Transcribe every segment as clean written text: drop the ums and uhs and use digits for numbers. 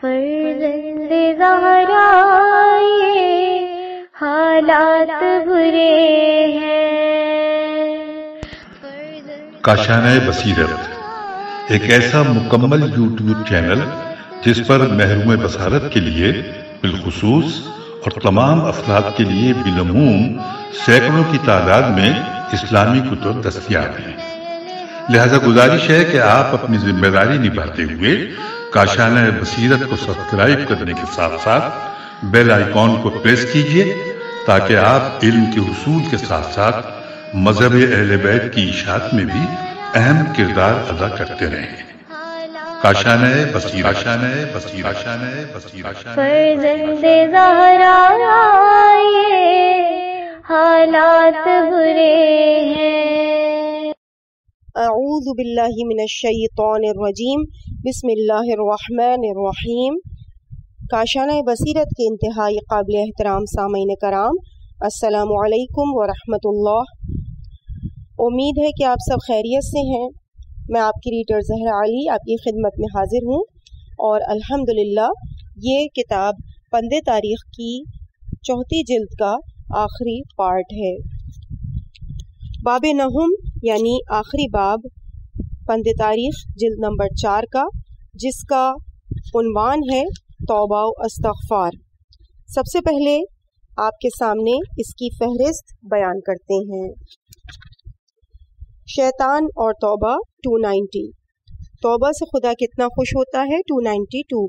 فرزند زہرا یہ حالات برے ہیں۔ کاشانۂ بصیرت ایک ایسا مکمل یوٹیوب چینل جس پر محروم بصارت کے لیے بالخصوص اور تمام افراد کے لیے بالعموم سینکڑوں کی تعداد میں اسلامی کتب دستیاب ہیں۔ لہذا گزارش ہے کہ آپ اپنی ذمہ داری نبھاتے ہوئے کاشانۂ بصیرت کو سبسکرائب کرنے کے ساتھ ساتھ بیل آئیکن کو پریس کیجیے تاکہ آپ علم کے حصول کے ساتھ ساتھ مذہب اہل بیت کی اشاعت میں بھی اہم کردار ادا کرتے رہیں۔ کاشانۂ بصیرت، کاشانۂ بصیرت، کاشانۂ بصیرت۔ فرزند زہرا یہ حالات برے ہیں۔ اعوذ باللہ من الشیطان الرجیم، بسم اللہ الرحمن الرحیم۔ کاشانۂ بصیرت کے انتہائی قابل احترام سامعین کرام، السلام علیکم ورحمۃ اللہ۔ امید ہے کہ آپ سب خیریت سے ہیں۔ میں آپ کی ریڈر زہرا علی آپ کی خدمت میں حاضر ہوں، اور الحمدللہ یہ کتاب پند تاریخ کی 4 جلد کا آخری پارٹ ہے۔ باب نہم یعنی آخری باب پند تاریخ جلد نمبر 4 کا، جس کا عنوان ہے توبہ و استغفار۔ سب سے پہلے آپ کے سامنے اس کی فہرست بیان کرتے ہیں۔ شیطان اور توبہ 290۔ توبہ سے خدا کتنا خوش ہوتا ہے 292۔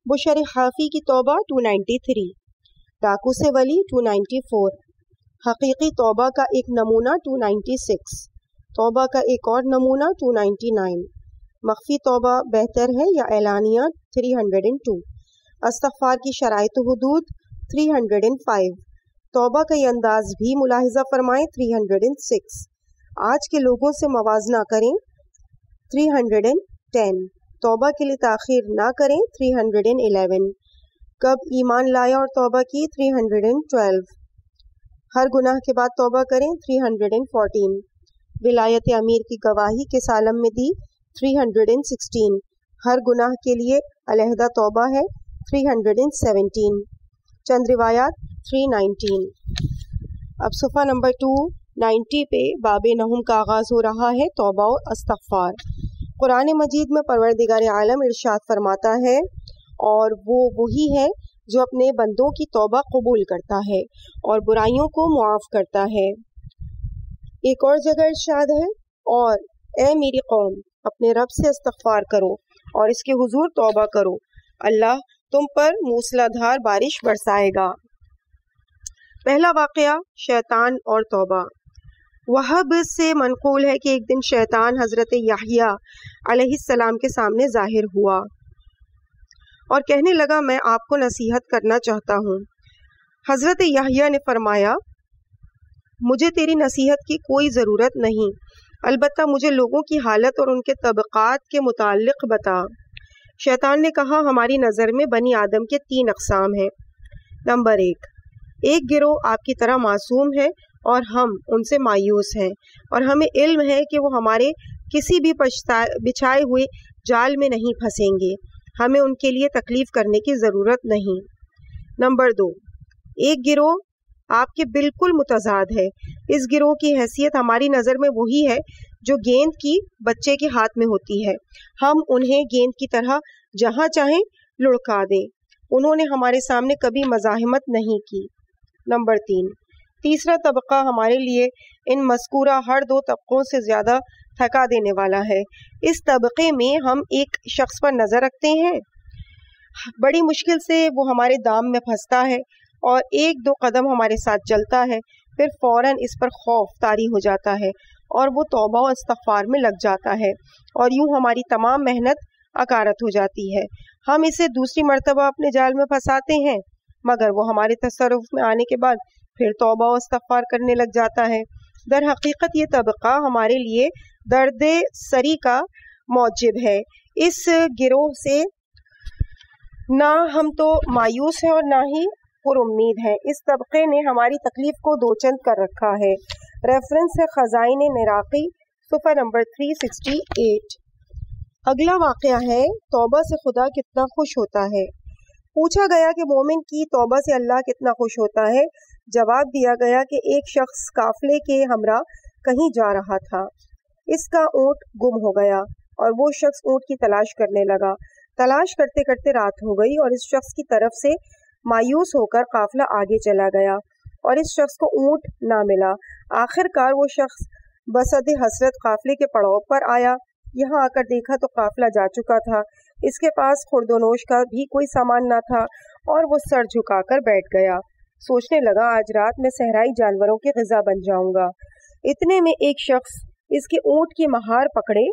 بشر حافی کی توبہ 293۔ ڈاکو سے ولی 294۔ حقیقی توبہ کا ایک نمونہ 296۔ توبہ کا ایک اور نمونہ 299۔ مخفی توبہ بہتر ہے یا اعلانیہ 302۔ استغفار کی شرائط و حدود 305۔ توبہ کا یہ انداز بھی ملاحظہ فرمائیں 306۔ آج کے لوگوں سے موازنہ کریں 310۔ توبہ کے لیے تاخیر نہ کریں 311۔ کب ایمان لایا اور توبہ کی 312۔ ہر گناہ کے بعد توبہ کریں 314۔ ولایت امیر کی گواہی کس عالم میں دی 316۔ ہر گناہ کے لیے علیحدہ توبہ ہے 317۔ چند روایات 319۔ اب صفحہ نمبر 290 پہ باب نہم کا آغاز ہو رہا ہے، توبہ و استغفار۔ قرآن مجید میں پروردگار عالم ارشاد فرماتا ہے، اور وہ وہی ہے جو اپنے بندوں کی توبہ قبول کرتا ہے اور برائیوں کو معاف کرتا ہے۔ ایک اور جگہ ارشاد ہے، اور اے میری قوم اپنے رب سے استغفار کرو اور اس کے حضور توبہ کرو، اللہ تم پر موسلا دھار بارش برسائے گا۔ پہلا واقعہ شیطان اور توبہ۔ وہب سے منقول ہے کہ ایک دن شیطان حضرت یحییٰ علیہ السلام کے سامنے ظاہر ہوا اور کہنے لگا، میں آپ کو نصیحت کرنا چاہتا ہوں۔ حضرت یحییٰ نے فرمایا، مجھے تیری نصیحت کی کوئی ضرورت نہیں، البتہ مجھے لوگوں کی حالت اور ان کے طبقات کے متعلق بتا۔ شیطان نے کہا، ہماری نظر میں بنی آدم کے 3 اقسام ہیں۔ نمبر 1، ایک گروہ آپ کی طرح معصوم ہے اور ہم ان سے مایوس ہیں، اور ہمیں علم ہے کہ وہ ہمارے کسی بھی بچھائے ہوئے جال میں نہیں پھنسیں گے، ہمیں ان کے لیے تکلیف کرنے کی ضرورت نہیں۔ نمبر 2، ایک گروہ آپ کے بالکل متضاد ہے۔ اس گروہ کی حیثیت ہماری نظر میں وہی ہے جو گیند کی بچے کے ہاتھ میں ہوتی ہے، ہم انہیں گیند کی طرح جہاں چاہیں لڑکا دیں، انہوں نے ہمارے سامنے کبھی مزاحمت نہیں کی۔ نمبر 3، تیسرا طبقہ ہمارے لیے ان مذکورہ ہر 2 طبقوں سے زیادہ تھکا دینے والا ہے۔ اس طبقے میں ہم ایک شخص پر نظر رکھتے ہیں، بڑی مشکل سے وہ ہمارے دام میں پھنستا ہے اور 1-2 قدم ہمارے ساتھ چلتا ہے، پھر فوراً اس پر خوف طاری ہو جاتا ہے اور وہ توبہ و استغفار میں لگ جاتا ہے، اور یوں ہماری تمام محنت اکارت ہو جاتی ہے۔ ہم اسے دوسری مرتبہ اپنے جال میں پھنساتے ہیں، مگر وہ ہمارے تصرف میں آنے کے بعد پھر توبہ و استغفار کرنے لگ جاتا ہے۔ در حقیقت یہ طبقہ ہمارے لیے درد سری کا موجب ہے۔ اس گروہ سے نہ ہم تو مایوس ہیں اور نہ ہی پر امید ہیں۔ اس طبقے نے ہماری تکلیف کو دوچند کر رکھا ہے۔ ریفرنس ہے خزائن نراقی، صفحہ نمبر 368۔ اگلا واقعہ ہے توبہ سے خدا کتنا خوش ہوتا ہے۔ پوچھا گیا کہ مومن کی توبہ سے اللہ کتنا خوش ہوتا ہے۔ جواب دیا گیا کہ ایک شخص قافلے کے ہمراہ کہیں جا رہا تھا، اس کا اونٹ گم ہو گیا اور وہ شخص اونٹ کی تلاش کرنے لگا۔ تلاش کرتے کرتے رات ہو گئی اور اس شخص کی طرف سے مایوس ہو کر قافلہ آگے چلا گیا اور اس شخص کو اونٹ نہ ملا۔ آخر کار وہ شخص بصد حسرت قافلے کے پڑاؤ پر آیا۔ یہاں آ کر دیکھا تو قافلہ جا چکا تھا، اس کے پاس خورد و نوش کا بھی کوئی سامان نہ تھا اور وہ سر جھکا کر بیٹھ گیا۔ سوچنے لگا آج رات میں صحرائی جانوروں کی غذا بن جاؤں گا۔ اتنے میں ایک شخص اس کے اونٹ کی مہار پکڑے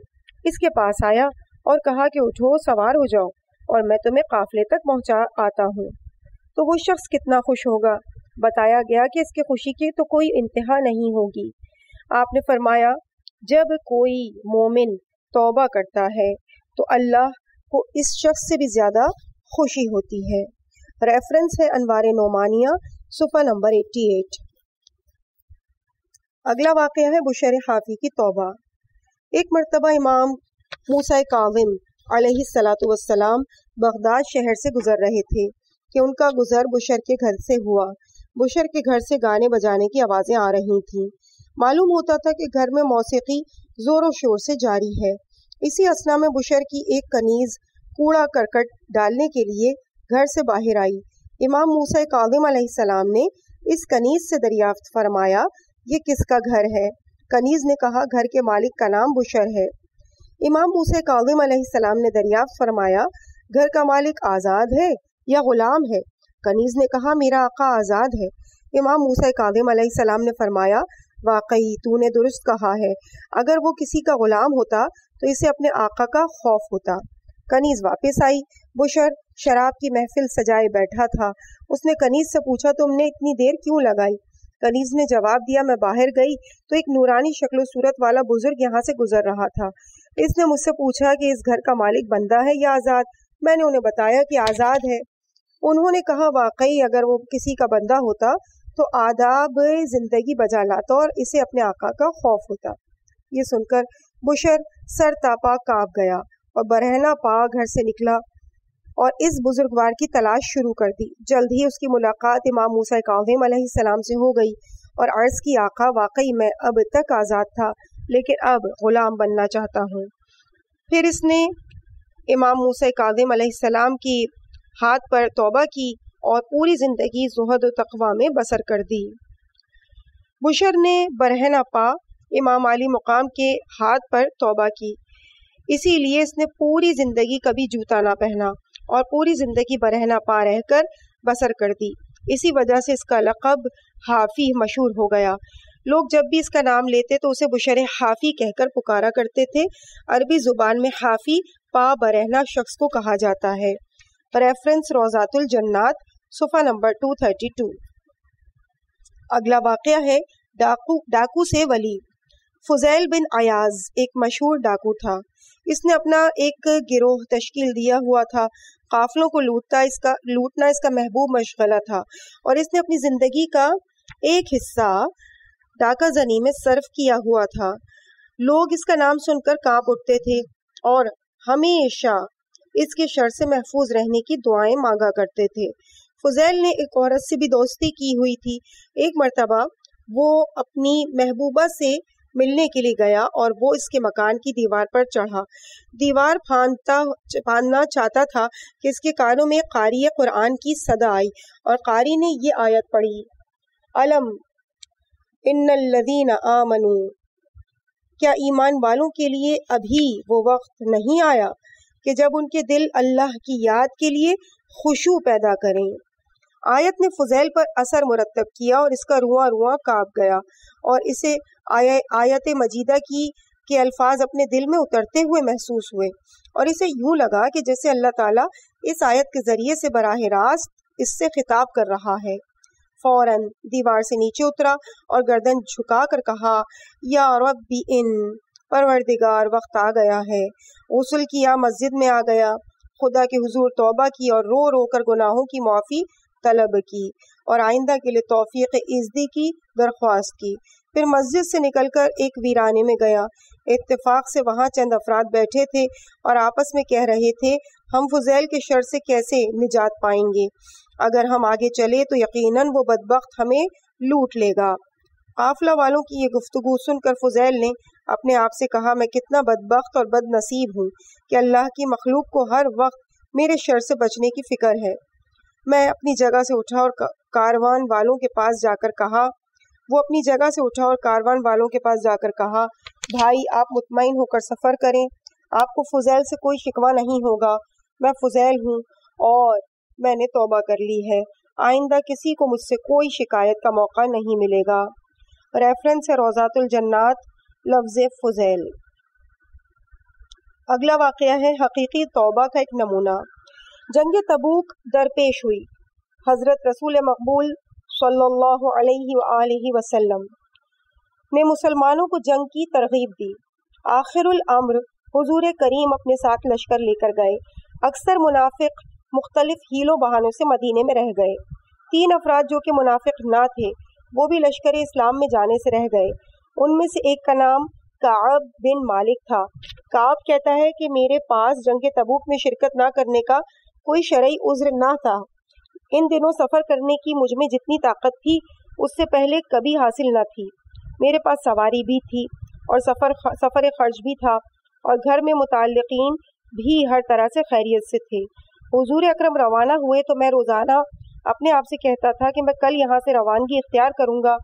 اس کے پاس آیا اور کہا کہ اٹھو، سوار ہو جاؤ اور میں تمہیں قافلے تک پہنچا آتا ہوں۔ تو وہ شخص کتنا خوش ہوگا۔ بتایا گیا کہ اس کی خوشی کی تو کوئی انتہا نہیں ہوگی۔ آپ نے فرمایا جب کوئی مومن توبہ کرتا ہے تو اللہ کو اس شخص سے بھی زیادہ خوشی ہوتی ہے۔ ریفرنس ہے انوار نعمانیہ صفحہ نمبر 88۔ اگلا واقعہ ہے بشر حافی کی توبہ۔ ایک مرتبہ امام موسیٰ کاظم علیہ الصلاۃ والسلام بغداد شہر سے گزر رہے تھے کہ ان کا گزر بشر کے گھر سے ہوا۔ بشر کے گھر سے گانے بجانے کی آوازیں آ رہی تھیں۔ معلوم ہوتا تھا کہ گھر میں موسیقی زور و شور سے جاری ہے۔ اسی اثنا میں بشر کی ایک کنیز کوڑا کرکٹ ڈالنے کے لیے گھر سے باہر آئی۔ امام موسیٰ کاظم علیہ السلام نے اس کنیز سے دریافت فرمایا یہ کس کا گھر ہے؟ کنیز نے کہا گھر کے مالک کا نام بشر ہے۔ امام موسیٰ کاظم علیہ السلام نے دریافت فرمایا گھر کا مالک آزاد ہے یا غلام ہے؟ کنیز نے کہا میرا آقا آزاد ہے۔ امام موسیٰ کاظم علیہ السلام نے فرمایا واقعی تو نے درست کہا ہے، اگر وہ کسی کا غلام ہوتا تو اسے اپنے آقا کا خوف ہوتا۔ کنیز واپس آئی۔ بشر شراب کی محفل سجائے بیٹھا تھا۔ اس نے کنیز سے پوچھا تم نے اتنی دیر کیوں لگائی؟ کنیز نے جواب دیا میں باہر گئی تو ایک نورانی شکل و صورت والا بزرگ یہاں سے گزر رہا تھا۔ اس نے مجھ سے پوچھا کہ اس گھر کا مالک بندہ ہے یا آزاد؟ میں نے انہیں بتایا کہ آزاد ہے۔ انہوں نے کہا واقعی اگر وہ کسی کا بندہ ہوتا تو آداب زندگی بجا لاتا اور اسے اپنے آقا کا خوف ہوتا۔ یہ سن کر بشر سر تاپا کانپ گیا اور برہنہ پا گھر سے نکلا اور اس بزرگوار کی تلاش شروع کر دی۔ جلد ہی اس کی ملاقات امام موسیٰ کاظم علیہ السلام سے ہو گئی اور عرض کی آقا واقعی میں اب تک آزاد تھا لیکن اب غلام بننا چاہتا ہوں۔ پھر اس نے امام موسیٰ کاظم علیہ السلام کی ہاتھ پر توبہ کی اور پوری زندگی زہد و تقوی میں بسر کر دی۔ بشر نے برہنہ پا امام علی مقام کے ہاتھ پر توبہ کی، اسی لیے اس نے پوری زندگی کبھی جوتا نہ پہنا اور پوری زندگی برہنہ پا رہ کر بسر کر دی۔ اسی وجہ سے اس کا لقب حافی مشہور ہو گیا۔ لوگ جب بھی اس کا نام لیتے تو اسے بشر حافی کہہ کر پکارا کرتے تھے۔ عربی زبان میں حافی پا برہنہ شخص کو کہا جاتا ہے۔ ریفرنس روضات الجنات صفحہ نمبر 232۔ اگلا واقعہ ہے ڈاکو سے ولی۔ فضیل بن عیاض ایک مشہور ڈاکو تھا۔ اس نے اپنا ایک گروہ تشکیل دیا ہوا تھا۔ قافلوں کو لوٹنا اس کا محبوب مشغلہ تھا اور اس نے اپنی زندگی کا ایک حصہ ڈاکہ زنی میں صرف کیا ہوا تھا۔ لوگ اس کا نام سن کر کانپ اٹھتے تھے اور ہمیشہ اس کے شر سے محفوظ رہنے کی دعائیں مانگا کرتے تھے۔ فضیل نے ایک عورت سے بھی دوستی کی ہوئی تھی۔ ایک مرتبہ وہ اپنی محبوبہ سے ملنے کے لیے گیا اور وہ اس کے مکان کی دیوار پر چڑھا۔ دیوار پھاندنا چاہتا تھا کہ اس کے کانوں میں قاری قرآن کی صدا آئی اور قاری نے یہ آیت پڑھی علم ان الذین آمنوا، کیا ایمان والوں کے لیے ابھی وہ وقت نہیں آیا کہ جب ان کے دل اللہ کی یاد کے لیے خشوع پیدا کریں۔ آیت نے فضیل پر اثر مرتب کیا اور اس کا رواں رواں کانپ گیا اور اسے آیت مجیدہ کے الفاظ اپنے دل میں اترتے ہوئے محسوس ہوئے اور اسے یوں لگا کہ جیسے اللہ تعالیٰ اس آیت کے ذریعے سے براہ راست اس سے خطاب کر رہا ہے۔ فوراً دیوار سے نیچے اترا اور گردن جھکا کر کہا یا ربی ان، پروردگار وقت آ گیا ہے۔ غسل کیا، مسجد میں آ گیا، خدا کے حضور توبہ کی اور رو رو کر گناہوں کی معافی طلب کی اور آئندہ کے لیے توفیق عزدی کی درخواست کی۔ پھر مسجد سے نکل کر ایک ویرانے میں گیا۔ اتفاق سے وہاں چند افراد بیٹھے تھے اور آپس میں کہہ رہے تھے ہم فضیل کے شر سے کیسے نجات پائیں گے، اگر ہم آگے چلے تو یقیناً وہ بدبخت ہمیں لوٹ لے گا۔ قافلہ والوں کی یہ گفتگو سن کر فضیل نے اپنے آپ سے کہا میں کتنا بدبخت اور بد نصیب ہوں کہ اللہ کی مخلوق کو ہر وقت میرے شر سے بچنے کی فکر ہے۔ میں اپنی جگہ سے اٹھا اور کاروان والوں کے پاس جا کر کہا بھائی آپ مطمئن ہو کر سفر کریں، آپ کو فضیل سے کوئی شکوہ نہیں ہوگا، میں فضیل ہوں اور میں نے توبہ کر لی ہے، آئندہ کسی کو مجھ سے کوئی شکایت کا موقع نہیں ملے گا۔ ریفرنس ہے روضات الجنات، لفظ فضیل۔ اگلا واقعہ ہے حقیقی توبہ کا ایک نمونہ۔ جنگ تبوک درپیش ہوئی، حضرت رسول مقبول صلی اللہ علیہ وآلہ وسلم نے مسلمانوں کو جنگ کی ترغیب دی۔ آخر الامر حضور کریم اپنے ساتھ لشکر لے کر گئے۔ اکثر منافق مختلف ہیلوں بہانوں سے مدینے میں رہ گئے۔ 3 افراد جو کہ منافق نہ تھے وہ بھی لشکر اسلام میں جانے سے رہ گئے۔ ان میں سے ایک کا نام کعب بن مالک تھا۔ کعب کہتا ہے کہ میرے پاس جنگ تبوک میں شرکت نہ کرنے کا کوئی شرعی عذر نہ تھا۔ ان دنوں سفر کرنے کی مجھ میں جتنی طاقت تھی اس سے پہلے کبھی حاصل نہ تھی۔ میرے پاس سواری بھی تھی اور سفر خرچ بھی تھا اور گھر میں متعلقین بھی ہر طرح سے خیریت سے تھے۔ حضور اکرم روانہ ہوئے تو میں روزانہ اپنے آپ سے کہتا تھا کہ میں کل یہاں سے روانگی اختیار کروں گا۔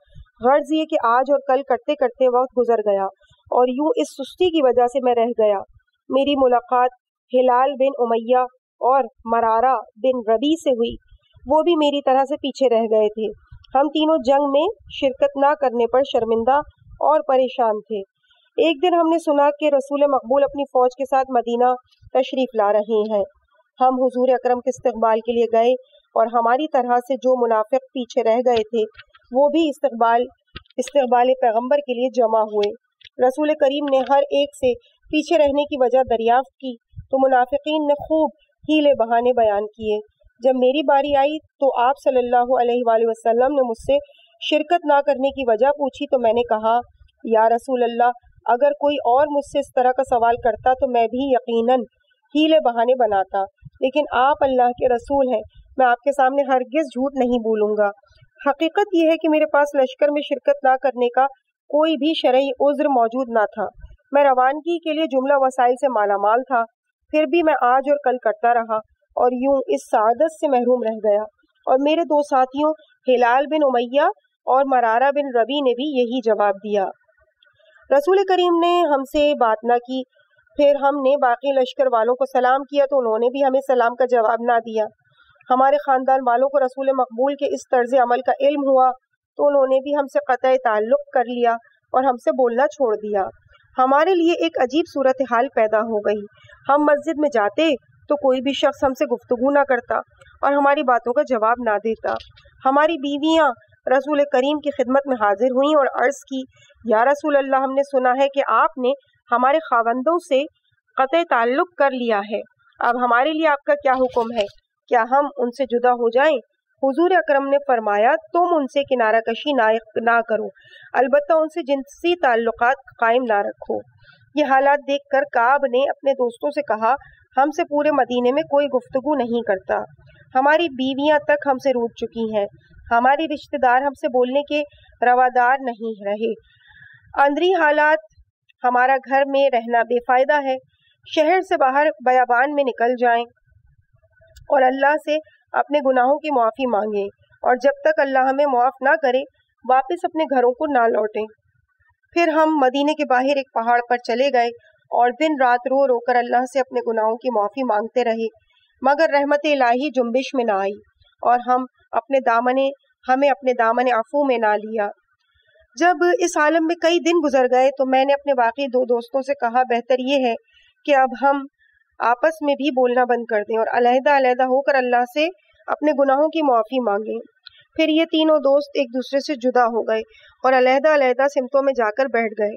غرض یہ کہ آج اور کل کرتے کرتے وقت گزر گیا اور یوں اس سستی کی وجہ سے میں رہ گیا۔ میری ملاقات ہلال بن امیہ اور مرارہ بن ربی سے ہوئی، وہ بھی میری طرح سے پیچھے رہ گئے تھے۔ ہم تینوں جنگ میں شرکت نہ کرنے پر شرمندہ اور پریشان تھے۔ ایک دن ہم نے سنا کہ رسول مقبول اپنی فوج کے ساتھ مدینہ تشریف لا رہے ہیں۔ ہم حضور اکرم کے استقبال کے لیے گئے اور ہماری طرح سے جو منافق پیچھے رہ گئے تھے وہ بھی استقبال پیغمبر کے لیے جمع ہوئے۔ رسول کریم نے ہر ایک سے پیچھے رہنے کی وجہ دریافت کی تو منافقین نے خوب ہیلے بہانے بیان کیے۔ جب میری باری آئی تو آپ صلی اللہ علیہ وآلہ وسلم نے مجھ سے شرکت نہ کرنے کی وجہ پوچھی تو میں نے کہا یا رسول اللہ اگر کوئی اور مجھ سے اس طرح کا سوال کرتا تو میں بھی یقیناً ہیلے بہانے بناتا، لیکن آپ اللہ کے رسول ہیں، میں آپ کے سامنے ہرگز جھوٹ نہیں بولوں گا۔ حقیقت یہ ہے کہ میرے پاس لشکر میں شرکت نہ کرنے کا کوئی بھی شرعی عذر موجود نہ تھا۔ میں روانگی کے لیے جملہ وسائل سے مالا مال تھا، پھر بھی میں آج اور کل کرتا رہا اور یوں اس سعادت سے محروم رہ گیا۔ اور میرے 2 ساتھیوں ہلال بن امیہ اور مرارہ بن ربی نے بھی یہی جواب دیا۔ رسول کریم نے ہم سے بات نہ کی۔ پھر ہم نے باقی لشکر والوں کو سلام کیا تو انہوں نے بھی ہمیں سلام کا جواب نہ دیا۔ ہمارے خاندان والوں کو رسول مقبول کے اس طرز عمل کا علم ہوا تو انہوں نے بھی ہم سے قطع تعلق کر لیا اور ہم سے بولنا چھوڑ دیا۔ ہمارے لیے ایک عجیب صورتحال پیدا ہو گئی۔ ہم مسجد میں جاتے تو کوئی بھی شخص ہم سے گفتگو نہ کرتا اور ہماری باتوں کا جواب نہ دیتا۔ ہماری بیویاں رسول کریم کی خدمت میں حاضر ہوئیں اور عرض کی یا رسول اللہ ہم نے سنا ہے کہ آپ نے ہمارے خاوندوں سے قطع تعلق کر لیا ہے، اب ہمارے لیے آپ کا کیا حکم ہے؟ کیا ہم ان سے جدا ہو جائیں؟ حضور اکرم نے فرمایا تم ان سے کنارہ کشی نہ کرو، البتہ ان سے جنسی تعلقات قائم نہ رکھو۔ یہ حالات دیکھ کر کعب نے اپنے دوستوں سے کہا ہم سے پورے مدینے میں کوئی گفتگو نہیں کرتا، ہماری بیویاں تک ہم سے روٹھ چکی ہیں، ہماری رشتہ دار ہم سے بولنے کے روادار نہیں رہے، اندری حالات ہمارا گھر میں رہنا بے فائدہ ہے، شہر سے باہر بیابان میں نکل جائیں اور اللہ سے اپنے گناہوں کی معافی مانگیں اور جب تک اللہ ہمیں معاف نہ کرے واپس اپنے گھروں کو نہ لوٹیں۔ پھر ہم مدینے کے باہر ایک پہاڑ پر چلے گئے اور دن رات رو رو کر اللہ سے اپنے گناہوں کی معافی مانگتے رہے، مگر رحمت الہی جنبش میں نہ آئی اور ہمیں اپنے دامن عفو میں نہ لیا۔ جب اس عالم میں کئی دن گزر گئے تو میں نے اپنے باقی 2 دوستوں سے کہا بہتر یہ ہے کہ اب ہم آپس میں بھی بولنا بند کر دیں اور علیحدہ علیحدہ ہو کر اللہ سے اپنے گناہوں کی معافی مانگیں۔ پھر یہ تینوں دوست ایک دوسرے سے جدا ہو گئے اور علیحدہ علیحدہ سمتوں میں جا کر بیٹھ گئے۔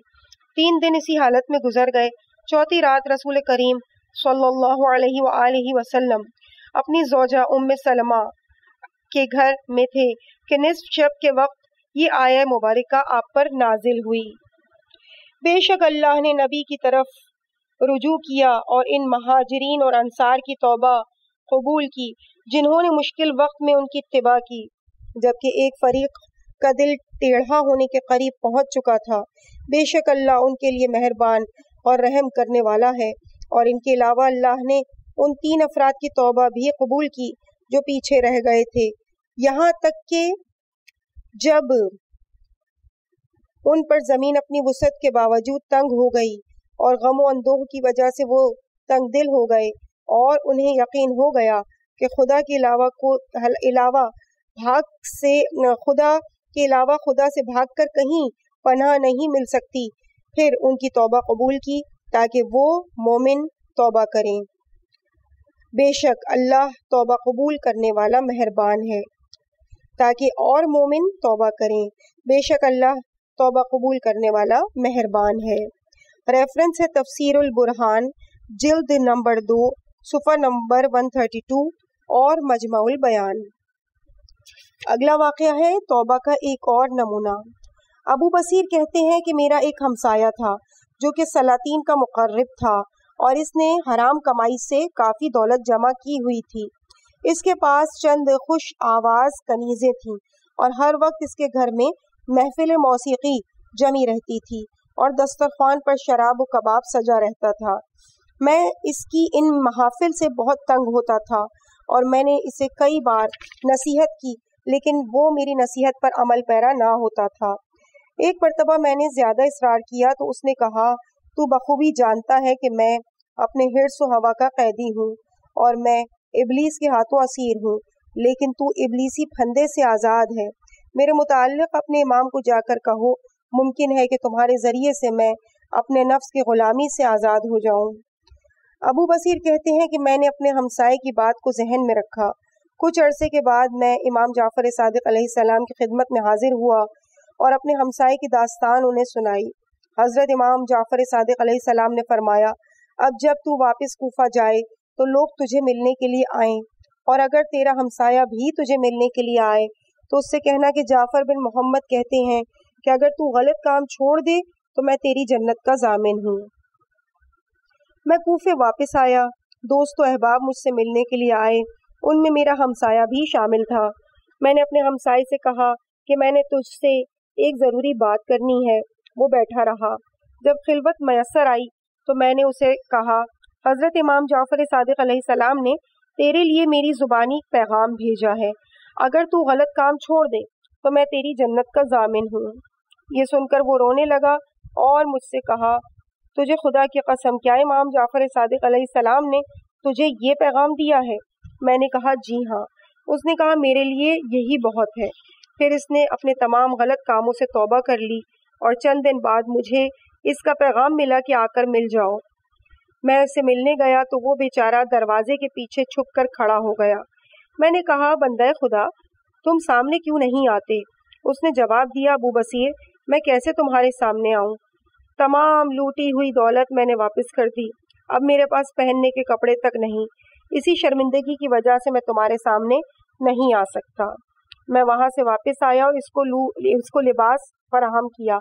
3 دن اسی حالت میں گزر گئے۔ چوتھی رات رسول کریم صلی اللہ علیہ وآلہ وسلم اپنی زوجہ ام سلمہ کے گھر میں تھے کہ نصف شب کے وقت یہ آیہ مبارکہ آپ پر نازل ہوئی۔ بے شک اللہ نے نبی کی طرف رجوع کیا اور ان مہاجرین اور انصار کی توبہ قبول کی جنہوں نے مشکل وقت میں ان کی اتباع کی، جبکہ ایک فریق کا دل ٹیڑھا ہونے کے قریب پہنچ چکا تھا۔ بے شک اللہ ان کے لیے مہربان اور رحم کرنے والا ہے۔ اور ان کے علاوہ اللہ نے ان 3 افراد کی توبہ بھی قبول کی جو پیچھے رہ گئے تھے، یہاں تک کہ جب ان پر زمین اپنی وسعت کے باوجود تنگ ہو گئی اور غم و اندوہ کی وجہ سے وہ تنگ دل ہو گئے اور انہیں یقین ہو گیا کہ خدا کے علاوہ خدا سے بھاگ کر کہیں پناہ نہیں مل سکتی، پھر ان کی توبہ قبول کی تاکہ وہ مومن توبہ کریں۔ بے شک اللہ توبہ قبول کرنے والا مہربان ہے، تاکہ اور مومن توبہ کریں۔ بے شک اللہ توبہ قبول کرنے والا مہربان ہے۔ ریفرنس ہے تفسیر البرہان جلد نمبر 2 صفحہ نمبر 132 اور مجمع البیان۔ اگلا واقعہ ہے توبہ کا ایک اور نمونہ۔ ابو بصیر کہتے ہیں کہ میرا ایک ہمسایہ تھا جو کہ سلاطین کا مقرب تھا اور اس نے حرام کمائی سے کافی دولت جمع کی ہوئی تھی۔ اس کے پاس چند خوش آواز کنیزیں تھیں اور ہر وقت اس کے گھر میں محفل موسیقی جمی رہتی تھی اور دسترخوان پر شراب و کباب سجا رہتا تھا۔ میں اس کی ان محافل سے بہت تنگ ہوتا تھا اور میں نے اسے کئی بار نصیحت کی، لیکن وہ میری نصیحت پر عمل پیرا نہ ہوتا تھا۔ ایک مرتبہ میں نے زیادہ اصرار کیا تو اس نے کہا، تو بخوبی جانتا ہے کہ میں اپنے حرص و ہوا کا قیدی ہوں اور میں ابلیس کے ہاتھوں اسیر ہوں، لیکن تو ابلیسی پھندے سے آزاد ہے۔ میرے متعلق اپنے امام کو جا کر کہو، ممکن ہے کہ تمہارے ذریعے سے میں اپنے نفس کی غلامی سے آزاد ہو جاؤں۔ ابو بصیر کہتے ہیں کہ میں نے اپنے ہمسائے کی بات کو ذہن میں رکھا۔ کچھ عرصے کے بعد میں امام جعفر صادق علیہ السلام کی خدمت میں حاضر ہوا اور اپنے ہمسائے کی داستان انہیں سنائی۔ حضرت امام جعفر صادق علیہ السلام نے فرمایا، اب جب تو واپس کوفہ جائے تو لوگ تجھے ملنے کے لیے آئیں، اور اگر تیرا ہمسایہ بھی تجھے ملنے کے لیے آئے تو اس سے کہنا کہ جعفر بن محمد کہتے ہیں کہ اگر تو غلط کام چھوڑ دے تو میں تیری جنت کا ضامن ہوں۔ میں کوفے واپس آیا، دوست و احباب مجھ سے ملنے کے لیے آئے، ان میں میرا ہمسایہ بھی شامل تھا۔ میں نے اپنے ہمسائے سے کہا کہ میں نے تجھ سے ایک ضروری بات کرنی ہے۔ وہ بیٹھا رہا۔ جب خلوت میسر آئی تو میں نے اسے کہا، حضرت امام جعفر صادق علیہ السلام نے تیرے لیے میری زبانی پیغام بھیجا ہے، اگر تو غلط کام چھوڑ دے تو میں تیری جنت کا ضامن ہوں۔ یہ سن کر وہ رونے لگا اور مجھ سے کہا، تجھے خدا کی قسم کیا امام جعفر صادق علیہ السلام نے تجھے یہ پیغام دیا ہے؟ میں نے کہا جی ہاں۔ اس نے کہا میرے لیے یہی بہت ہے۔ پھر اس نے اپنے تمام غلط کاموں سے توبہ کر لی اور چند دن بعد مجھے اس کا پیغام ملا کہ آ کر مل جاؤ۔ میں اسے ملنے گیا تو وہ بیچارہ دروازے کے پیچھے چھپ کر کھڑا ہو گیا۔ میں نے کہا، بندہ خدا، تم سامنے کیوں نہیں آتے؟ اس نے جواب دیا، ابو بصیر، میں کیسے تمہارے سامنے آؤں؟ تمام لوٹی ہوئی دولت میں نے واپس کر دی، اب میرے پاس پہننے کے کپڑے تک نہیں، اسی شرمندگی کی وجہ سے میں تمہارے سامنے نہیں آ سکتا۔ میں وہاں سے واپس آیا اور اس کو لباس فراہم کیا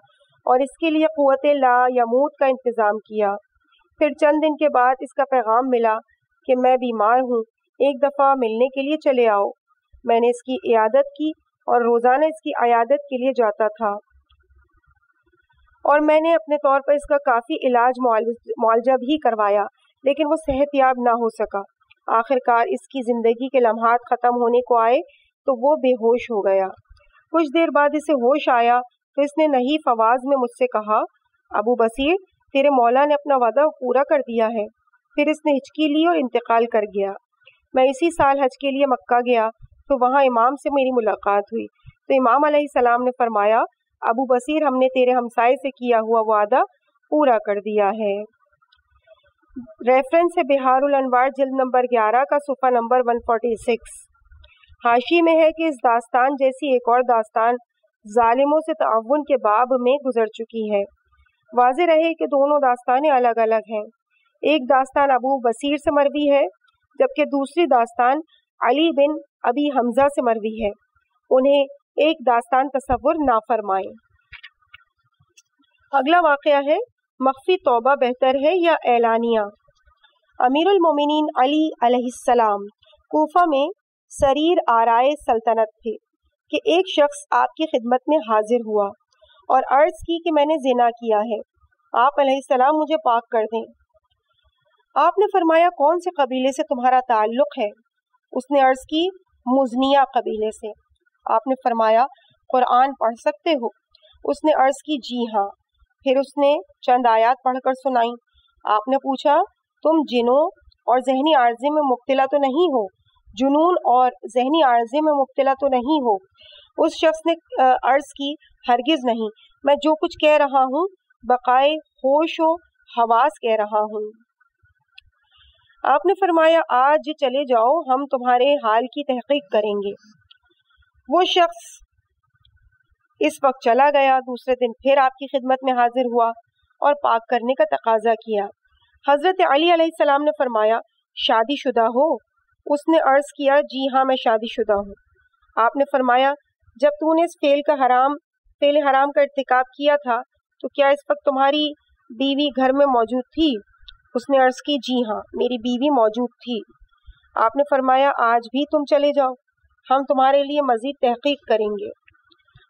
اور اس کے لیے قوت لا یموت کا انتظام کیا۔ پھر چند دن کے بعد اس کا پیغام ملا کہ میں بیمار ہوں، ایک دفعہ ملنے کے لیے چلے آؤ۔ میں نے اس کی عیادت کی اور روزانہ اس کی عیادت کے لیے جاتا تھا اور میں نے اپنے طور پر اس کا کافی علاج معالجہ بھی کروایا، لیکن وہ صحت یاب نہ ہو سکا۔ آخر کار اس کی زندگی کے لمحات ختم ہونے کو آئے تو وہ بے ہوش ہو گیا۔ کچھ دیر بعد اسے ہوش آیا تو اس نے نحیف آواز میں مجھ سے کہا، ابو بصیر، تیرے مولا نے اپنا وعدہ پورا کر دیا ہے۔ پھر اس نے ہچکی لی اور انتقال کر گیا۔ میں اسی سال حج کے لیے مکہ گیا تو وہاں امام سے میری ملاقات ہوئی تو امام علیہ السلام نے فرمایا، ابو بصیر، ہم نے تیرے ہمسائے سے کیا ہوا وعدہ پورا کر دیا ہے۔ ریفرنس ہے بہار الانوار جلد نمبر 11 کا صفحہ نمبر 146۔ حاشی میں ہے کہ اس داستان جیسی ایک اور داستان ظالموں سے تعاون کے باب میں گزر چکی ہے۔ واضح رہے کہ دونوں داستانیں الگ الگ ہیں۔ ایک داستان ابو بصیر سے مروی ہے جبکہ دوسری داستان علی بن ابی حمزہ سے مروی ہے۔ انہیں ایک داستان تصور نہ فرمائیں۔ اگلا واقعہ ہے مخفی توبہ بہتر ہے یا اعلانیہ۔ امیر المومنین علی علیہ السلام کوفہ میں سریر آرائے سلطنت تھے کہ ایک شخص آپ کی خدمت میں حاضر ہوا اور عرض کی کہ میں نے زنا کیا ہے، آپ علیہ السلام مجھے پاک کر دیں۔ آپ نے فرمایا کون سے قبیلے سے تمہارا تعلق ہے؟ اس نے عرض کی مزنیہ قبیلے سے۔ آپ نے فرمایا قرآن پڑھ سکتے ہو؟ اس نے عرض کی جی ہاں۔ پھر اس نے چند آیات پڑھ کر سنائیں۔ آپ نے پوچھا تم جنوں اور ذہنی عارضے میں مبتلا تو نہیں ہو؟ جنون اور ذہنی عارضے میں مبتلا تو نہیں ہو؟ اس شخص نے عرض کی ہرگز نہیں، میں جو کچھ کہہ رہا ہوں بقائے ہوش و حواس کہہ رہا ہوں۔ آپ نے فرمایا آج چلے جاؤ، ہم تمہارے حال کی تحقیق کریں گے۔ وہ شخص اس وقت چلا گیا۔ دوسرے دن پھر آپ کی خدمت میں حاضر ہوا اور پاک کرنے کا تقاضا کیا۔ حضرت علی علیہ السلام نے فرمایا شادی شدہ ہو؟ اس نے عرض کیا جی ہاں میں شادی شدہ ہوں۔ آپ نے فرمایا جب تو نے اس فعل حرام کا ارتکاب کیا تھا تو کیا اس وقت تمہاری بیوی گھر میں موجود تھی؟ اس نے عرض کی جی ہاں میری بیوی موجود تھی۔ آپ نے فرمایا آج بھی تم چلے جاؤ، ہم تمہارے لیے مزید تحقیق کریں گے۔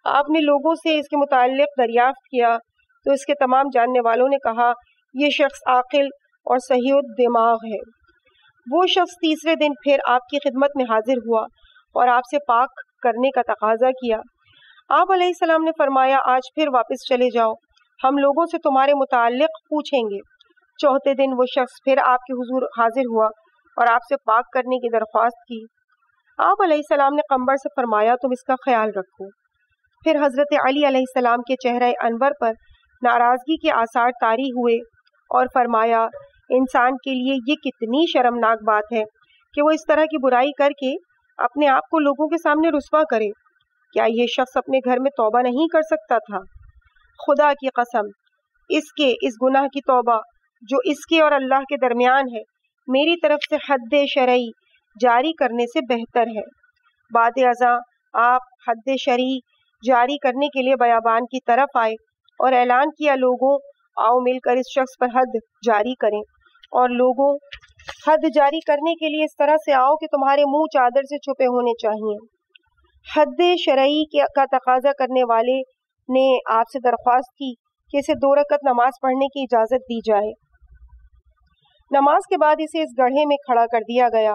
آپ نے لوگوں سے اس کے متعلق دریافت کیا تو اس کے تمام جاننے والوں نے کہا یہ شخص عاقل اور صحیح الدماغ ہے۔ وہ شخص تیسرے دن پھر آپ کی خدمت میں حاضر ہوا اور آپ سے پاک کرنے کا تقاضا کیا۔ آپ علیہ السلام نے فرمایا آج پھر واپس چلے جاؤ، ہم لوگوں سے تمہارے متعلق پوچھیں گے۔ چوتھے دن وہ شخص پھر آپ کے حضور حاضر ہوا اور آپ سے پاک کرنے کی درخواست کی۔ آپ علیہ السلام نے قمبر سے فرمایا تم اس کا خیال رکھو۔ پھر حضرت علی علیہ السلام کے چہرہ انور پر ناراضگی کے آثار طاری ہوئے اور فرمایا انسان کے لیے یہ کتنی شرمناک بات ہے کہ وہ اس طرح کی برائی کر کے اپنے آپ کو لوگوں کے سامنے رسوا کرے۔ کیا یہ شخص اپنے گھر میں توبہ نہیں کر سکتا تھا؟ خدا کی قسم اس گناہ کی توبہ جو اس کے اور اللہ کے درمیان ہے میری طرف سے حد شرعی جاری کرنے سے بہتر ہے۔ بعد ازاں آپ حد شرعی جاری کرنے کے لیے بیابان کی طرف آئے اور اعلان کیا لوگوں آؤ مل کر اس شخص پر حد جاری کریں، اور لوگوں حد جاری کرنے کے لیے اس طرح سے آؤ کہ تمہارے منہ چادر سے چھپے ہونے چاہیے۔ حد شرعی کا تقاضا کرنے والے نے آپ سے درخواست کی کہ اسے 2 رکعت نماز پڑھنے کی اجازت دی جائے۔ نماز کے بعد اسے اس گڑھے میں کھڑا کر دیا گیا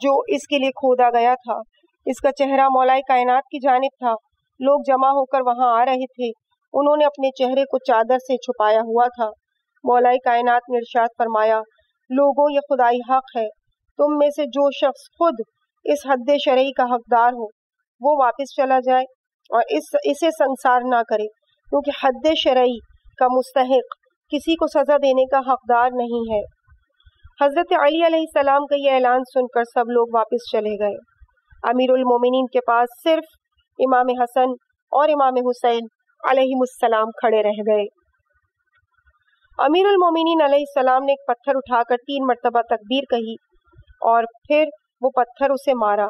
جو اس کے لیے کھودا گیا تھا۔ اس کا چہرہ مولا کائنات کی جانب تھا۔ لوگ جمع ہو کر وہاں آ رہے تھے، انہوں نے اپنے چہرے کو چادر سے چھپایا ہوا تھا۔ مولا کائنات نے ارشاد فرمایا لوگوں یہ خدائی حق ہے، تم میں سے جو شخص خود اس حد شرعی کا حقدار ہو وہ واپس چلا جائے اور اسے سنسار نہ کرے، کیونکہ حد شرعی کا مستحق کسی کو سزا دینے کا حقدار نہیں ہے۔ حضرت علی علیہ السلام کا یہ اعلان سن کر سب لوگ واپس چلے گئے۔ امیر المومنین کے پاس صرف امام حسن اور امام حسین علیہ السلام کھڑے رہ گئے۔ امیر المومنین علیہ السلام نے ایک پتھر اٹھا کر 3 مرتبہ تکبیر کہی اور پھر وہ پتھر اسے مارا۔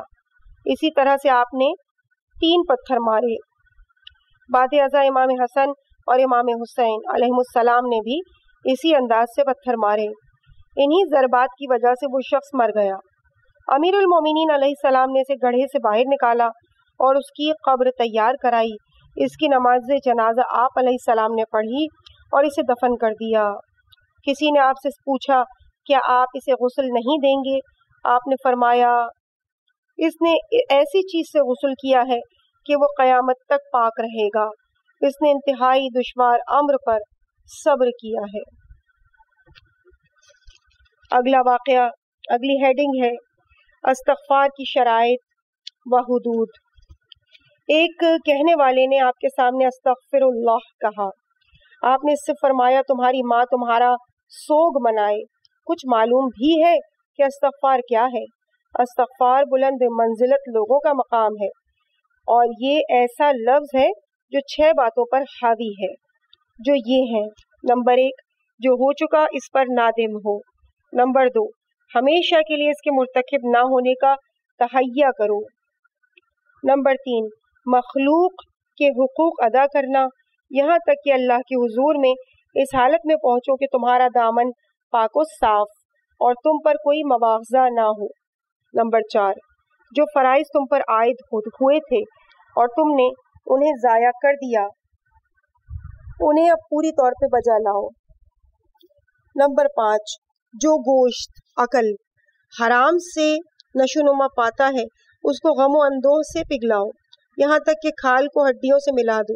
اسی طرح سے آپ نے 3 پتھر مارے۔ بعد ازاں امام حسن اور امام حسین علیہ السلام نے بھی اسی انداز سے پتھر مارے۔ انہی ضربات کی وجہ سے وہ شخص مر گیا۔ امیر المومنین علیہ السلام نے اسے گڑھے سے باہر نکالا اور اس کی قبر تیار کرائی۔ اس کی نماز جنازہ آپ علیہ السلام نے پڑھی اور اسے دفن کر دیا۔ کسی نے آپ سے پوچھا کیا آپ اسے غسل نہیں دیں گے؟ آپ نے فرمایا اس نے ایسی چیز سے غسل کیا ہے کہ وہ قیامت تک پاک رہے گا۔ اس نے انتہائی دشوار امر پر صبر کیا ہے۔ اگلا واقعہ، اگلی ہیڈنگ ہے استغفار کی شرائط و حدود۔ ایک کہنے والے نے آپ کے سامنے استغفر اللہ کہا۔ آپ نے اس سے فرمایا تمہاری ماں تمہارا سوگ منائے، کچھ معلوم بھی ہے کہ استغفار کیا ہے؟ استغفار بلند منزلت لوگوں کا مقام ہے اور یہ ایسا لفظ ہے جو 6 باتوں پر حاوی ہے، جو یہ ہیں: نمبر 1 جو ہو چکا اس پر نادم ہو، نمبر 2 ہمیشہ کے لیے اس کے مرتکب نہ ہونے کا تہیہ کرو، نمبر 3 مخلوق کے حقوق ادا کرنا، یہاں تک کہ اللہ کے حضور میں اس حالت میں پہنچو کہ تمہارا دامن پاک و صاف اور تم پر کوئی مواخذہ نہ ہو۔ نمبر 4، جو فرائض تم پر عائد ہوئے تھے اور تم نے انہیں ضائع کر دیا، انہیں اب پوری طور پہ بجا لاؤ۔ نمبر 5، جو گوشت عقل حرام سے نشوونما پاتا ہے اس کو غم و اندوہ سے پگھلاؤ، یہاں تک کہ کھال کو ہڈیوں سے ملا دو،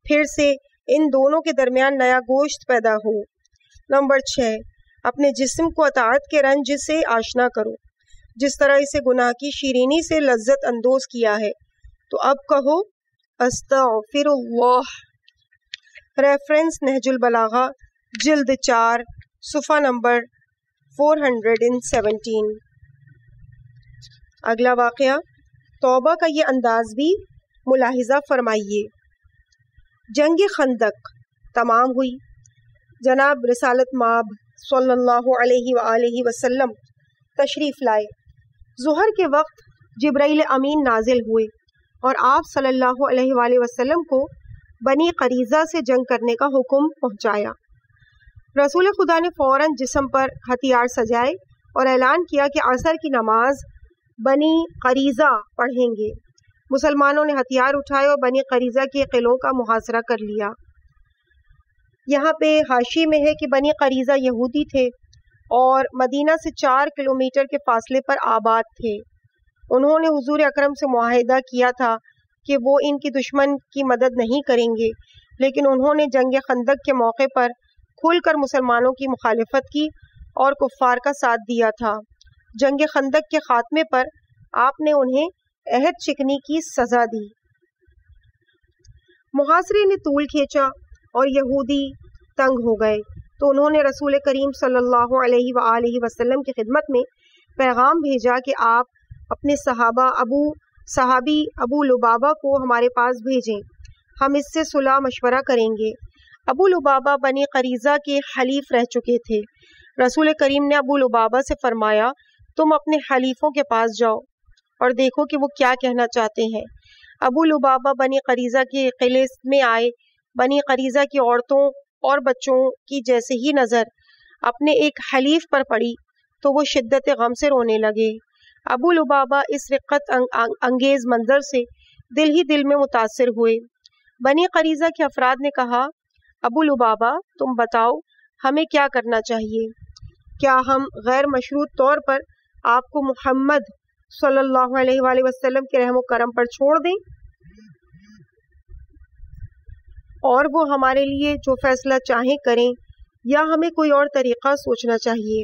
پھر سے ان دونوں کے درمیان نیا گوشت پیدا ہو۔ نمبر 6، اپنے جسم کو اطاعت کے رنج سے آشنا کرو، جس طرح اسے گناہ کی شیرینی سے لذت اندوز کیا ہے، تو اب کہو استغفر اللہ۔ ریفرنس نہج البلاغہ جلد 4 صفحہ نمبر 417۔ اگلا واقعہ، توبہ کا یہ انداز بھی ملاحظہ فرمائیے۔ جنگ خندق تمام ہوئی، جناب رسالت مآب صلی اللہ علیہ وآلہ وسلم تشریف لائے۔ ظہر کے وقت جبرائیل امین نازل ہوئے اور آپ صلی اللہ علیہ وآلہ وسلم کو بنی قریظہ سے جنگ کرنے کا حکم پہنچایا۔ رسول خدا نے فوراً جسم پر ہتھیار سجائے اور اعلان کیا کہ عصر کی نماز بنی قریظہ پڑھیں گے۔ مسلمانوں نے ہتھیار اٹھائے اور بنی قریظہ کے قلعوں کا محاصرہ کر لیا۔ یہاں پہ حاشی میں ہے کہ بنی قریظہ یہودی تھے اور مدینہ سے 4 کلومیٹر کے فاصلے پر آباد تھے۔ انہوں نے حضور اکرم سے معاہدہ کیا تھا کہ وہ ان کی دشمن کی مدد نہیں کریں گے، لیکن انہوں نے جنگ خندق کے موقع پر کھل کر مسلمانوں کی مخالفت کی اور کفار کا ساتھ دیا تھا۔ جنگ خندق کے خاتمے پر آپ نے انہیں عہد شکنی کی سزا دی۔ محاصرے نے طول کھینچا اور یہودی تنگ ہو گئے تو انہوں نے رسول کریم صلی اللہ علیہ وآلہ وسلم کی خدمت میں پیغام بھیجا کہ آپ اپنے صحابی ابو لبابہ کو ہمارے پاس بھیجیں، ہم اس سے صلح مشورہ کریں گے۔ ابو لبابہ بنی قریظہ کے حلیف رہ چکے تھے۔ رسول کریم نے ابو لبابہ سے فرمایا تم اپنے حلیفوں کے پاس جاؤ اور دیکھو کہ وہ کیا کہنا چاہتے ہیں۔ ابو لبابہ بنی قریظہ کے قلعے میں آئے۔ بنی قریظہ کی عورتوں اور بچوں کی جیسے ہی نظر اپنے ایک حلیف پر پڑی تو وہ شدت غم سے رونے لگے۔ ابو لبابہ اس رقت انگیز منظر سے دل ہی دل میں متاثر ہوئے۔ بنی قریظہ کے افراد نے کہا ابو لبابہ تم بتاؤ ہمیں کیا کرنا چاہیے؟ کیا ہم غیر مشروط طور پر آپ کو محمد صلی اللہ علیہ وآلہ وسلم کے رحم و کرم پر چھوڑ دیں اور وہ ہمارے لیے جو فیصلہ چاہیں کریں، یا ہمیں کوئی اور طریقہ سوچنا چاہیے؟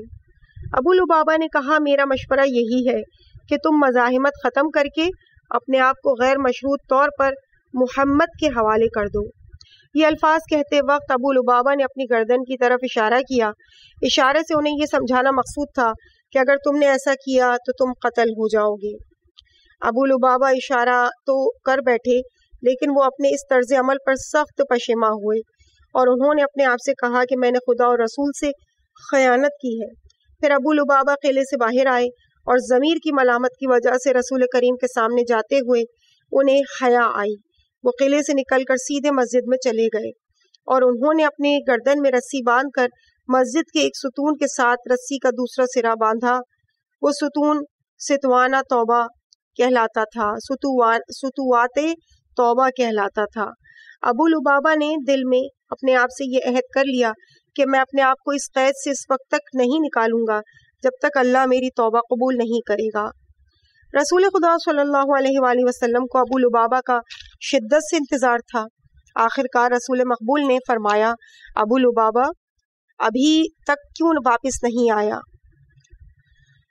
ابو لبابہ نے کہا میرا مشورہ یہی ہے کہ تم مزاحمت ختم کر کے اپنے آپ کو غیر مشروط طور پر محمد کے حوالے کر دو۔ یہ الفاظ کہتے وقت ابو لبابہ نے اپنی گردن کی طرف اشارہ کیا۔ اشارے سے انہیں یہ سمجھانا مقصود تھا کہ اگر تم نے ایسا کیا تو تم قتل ہو جاؤ گے۔ ابو لبابہ اشارہ تو کر بیٹھے لیکن وہ اپنے اس طرز عمل پر سخت پشیماں ہوئے اور انہوں نے اپنے آپ سے کہا کہ میں نے خدا اور رسول سے خیانت کی ہے۔ پھر ابو لبابہ قلعے سے باہر آئے اور ضمیر کی ملامت کی وجہ سے رسول کریم کے سامنے جاتے ہوئے انہیں حیا آئی۔ وہ قلعے سے نکل کر سیدھے مسجد میں چلے گئے اور انہوں نے اپنے گردن میں رسی باندھ کر مسجد کے ایک ستون کے ساتھ رسی کا دوسرا سرا باندھا۔ وہ ستون ستوانہ توبہ کہلاتا تھا، ستوات توبہ کہلاتا تھا۔ ابو لبابہ نے دل میں اپنے آپ سے یہ عہد کر لیا کہ میں اپنے آپ کو اس قید سے اس وقت تک نہیں نکالوں گا جب تک اللہ میری توبہ قبول نہیں کرے گا۔ رسول خدا صلی اللہ علیہ وآلہ وسلم کو ابو لبابہ کا شدت سے انتظار تھا۔ آخر کار رسول مقبول نے فرمایا ابو لبابہ ابھی تک کیوں واپس نہیں آیا؟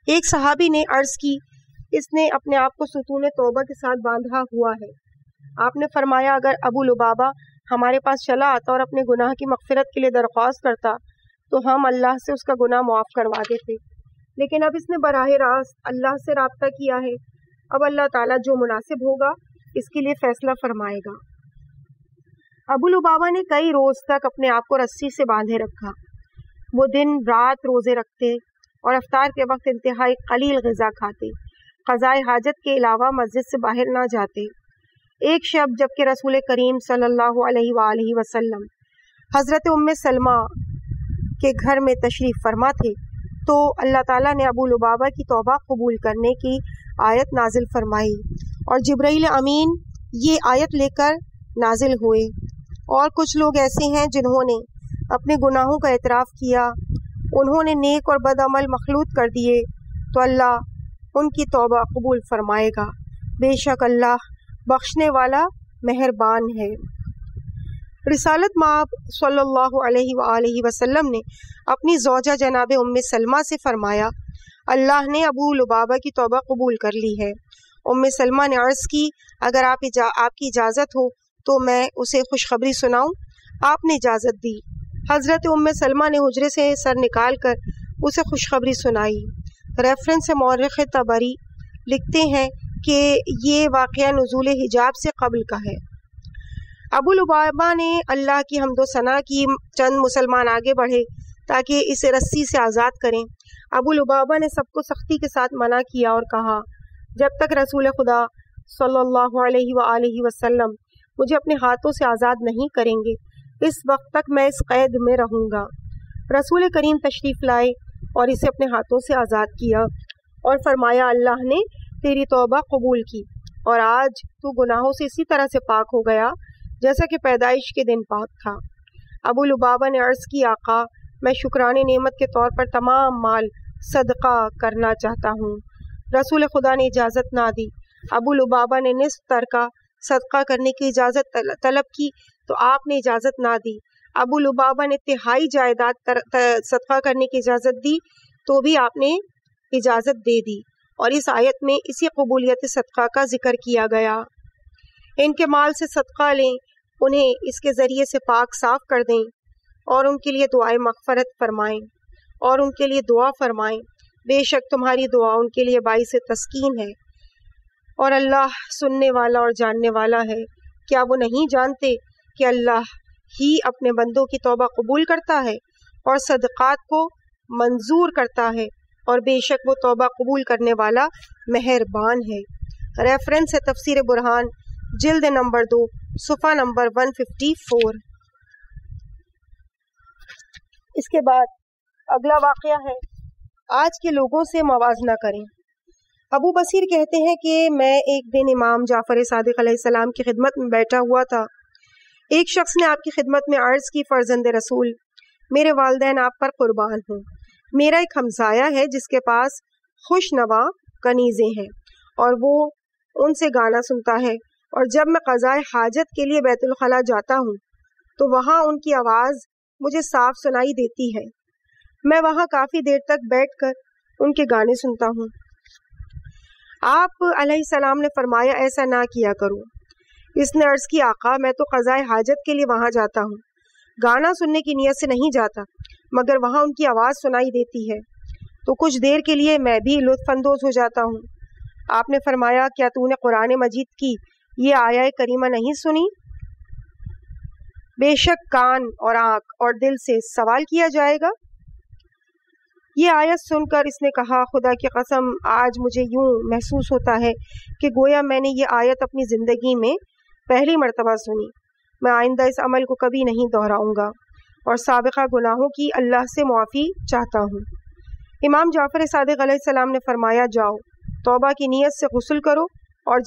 ایک صحابی نے عرض کی اس نے اپنے آپ کو ستون توبہ کے ساتھ باندھا ہوا ہے۔ آپ نے فرمایا اگر ابو لبابہ ہمارے پاس چلا آتا اور اپنے گناہ کی مغفرت کے لیے درخواست کرتا تو ہم اللہ سے اس کا گناہ معاف کروا دیتے، لیکن اب اس نے براہ راست اللہ سے رابطہ کیا ہے۔ اب اللہ تعالیٰ جو مناسب ہوگا اس کے لیے فیصلہ فرمائے گا۔ ابو لبابہ نے کئی روز تک اپنے آپ کو رسی سے باندھے رکھا۔ وہ دن رات روزے رکھتے اور افطار کے وقت انتہائی قلیل غذا کھاتے، قضائے حاجت کے علاوہ مسجد سے باہر نہ جاتے۔ ایک شب جب کہ رسول کریم صلی اللہ علیہ وآلہ وسلم حضرت ام سلمہ کے گھر میں تشریف فرما تھے تو اللہ تعالیٰ نے ابو لبابہ کی توبہ قبول کرنے کی آیت نازل فرمائی اور جبرائیل امین یہ آیت لے کر نازل ہوئے۔ اور کچھ لوگ ایسے ہیں جنہوں نے اپنے گناہوں کا اعتراف کیا، انہوں نے نیک اور بد عمل مخلوط کر دیے تو اللہ ان کی توبہ قبول فرمائے گا، بے شک اللہ بخشنے والا مہربان ہے۔ رسالت مآب صلی اللہ علیہ وآلہ وسلم نے اپنی زوجہ جناب ام سلمہ سے فرمایا اللہ نے ابو لبابہ کی توبہ قبول کر لی ہے۔ ام سلمہ نے عرض کی اگر آپ کی اجازت ہو تو میں اسے خوشخبری سناؤں؟ آپ نے اجازت دی۔ حضرت ام سلمہ نے حجرے سے سر نکال کر اسے خوشخبری سنائی۔ ریفرنس مورخ طبری لکھتے ہیں کہ یہ واقعہ نزول حجاب سے قبل کا ہے۔ ابو لبابہ نے اللہ کی حمد و ثنا کی، چند مسلمان آگے بڑھے تاکہ اسے رسی سے آزاد کریں۔ ابو لبابہ نے سب کو سختی کے ساتھ منع کیا اور کہا جب تک رسول خدا صلی اللہ علیہ وآلہ وسلم مجھے اپنے ہاتھوں سے آزاد نہیں کریں گے اس وقت تک میں اس قید میں رہوں گا۔ رسول کریم تشریف لائے اور اسے اپنے ہاتھوں سے آزاد کیا اور فرمایا اللہ نے تیری توبہ قبول کی اور آج تو گناہوں سے اسی طرح سے پاک ہو گیا جیسا کہ پیدائش کے دن پاک تھا۔ ابو لبابہ نے عرض کی آقا میں شکرانے نعمت کے طور پر تمام مال صدقہ کرنا چاہتا ہوں۔ رسول خدا نے اجازت نہ دی۔ ابو لبابہ نے نصف ترکہ صدقہ کرنے کی اجازت طلب کی تو آپ نے اجازت نہ دی۔ ابو لبابہ نے تہائی جائیداد صدقہ کرنے کی اجازت دی تو بھی آپ نے اجازت دے دی، اور اس آیت میں اسی قبولیت صدقہ کا ذکر کیا گیا۔ ان کے مال سے صدقہ لیں، انہیں اس کے ذریعے سے پاک صاف کر دیں اور ان کے لیے دعائے مغفرت فرمائیں اور ان کے لیے دعا فرمائیں، بے شک تمہاری دعا ان کے لیے باعث تسکین ہے، اور اللہ سننے والا اور جاننے والا ہے۔ کیا وہ نہیں جانتے کہ اللہ ہی اپنے بندوں کی توبہ قبول کرتا ہے اور صدقات کو منظور کرتا ہے، اور بے شک وہ توبہ قبول کرنے والا مہربان ہے۔ ریفرنس ہے تفسیر برہان جلد نمبر 2 صفحہ نمبر 154۔ اس کے بعد اگلا واقعہ ہے آج کے لوگوں سے موازنہ کریں۔ ابو بصیر کہتے ہیں کہ میں ایک دن امام جعفر صادق علیہ السلام کی خدمت میں بیٹھا ہوا تھا۔ ایک شخص نے آپ کی خدمت میں عرض کی فرزند رسول میرے والدین آپ پر قربان ہوں، میرا ایک ہمسایہ ہے جس کے پاس خوش نوا کنیزیں ہیں اور وہ ان سے گانا سنتا ہے، اور جب میں قضائے حاجت کے لیے بیت الخلا جاتا ہوں تو وہاں ان کی آواز مجھے صاف سنائی دیتی ہے۔ میں وہاں کافی دیر تک بیٹھ کر ان کے گانے سنتا ہوں۔ آپ علیہ السلام نے فرمایا ایسا نہ کیا کرو۔ اس نے عرض کی آقا میں تو قضائے حاجت کے لیے وہاں جاتا ہوں، گانا سننے کی نیت سے نہیں جاتا، مگر وہاں ان کی آواز سنائی دیتی ہے تو کچھ دیر کے لیے میں بھی لطف اندوز ہو جاتا ہوں۔ آپ نے فرمایا کیا تو نے قرآن مجید کی یہ آیہ کریمہ نہیں سنی؟ بے شک کان اور آنکھ اور دل سے سوال کیا جائے گا۔ یہ آیت سن کر اس نے کہا خدا کی قسم آج مجھے یوں محسوس ہوتا ہے کہ گویا میں نے یہ آیت اپنی زندگی میں پہلی مرتبہ سنی۔ میں آئندہ اس عمل کو کبھی نہیں دہراؤں گا اور سابقہ گناہوں کی اللہ سے معافی چاہتا ہوں۔ امام جعفر صادق علیہ السلام نے فرمایا جاؤ توبہ کی نیت سے غسل کرو اور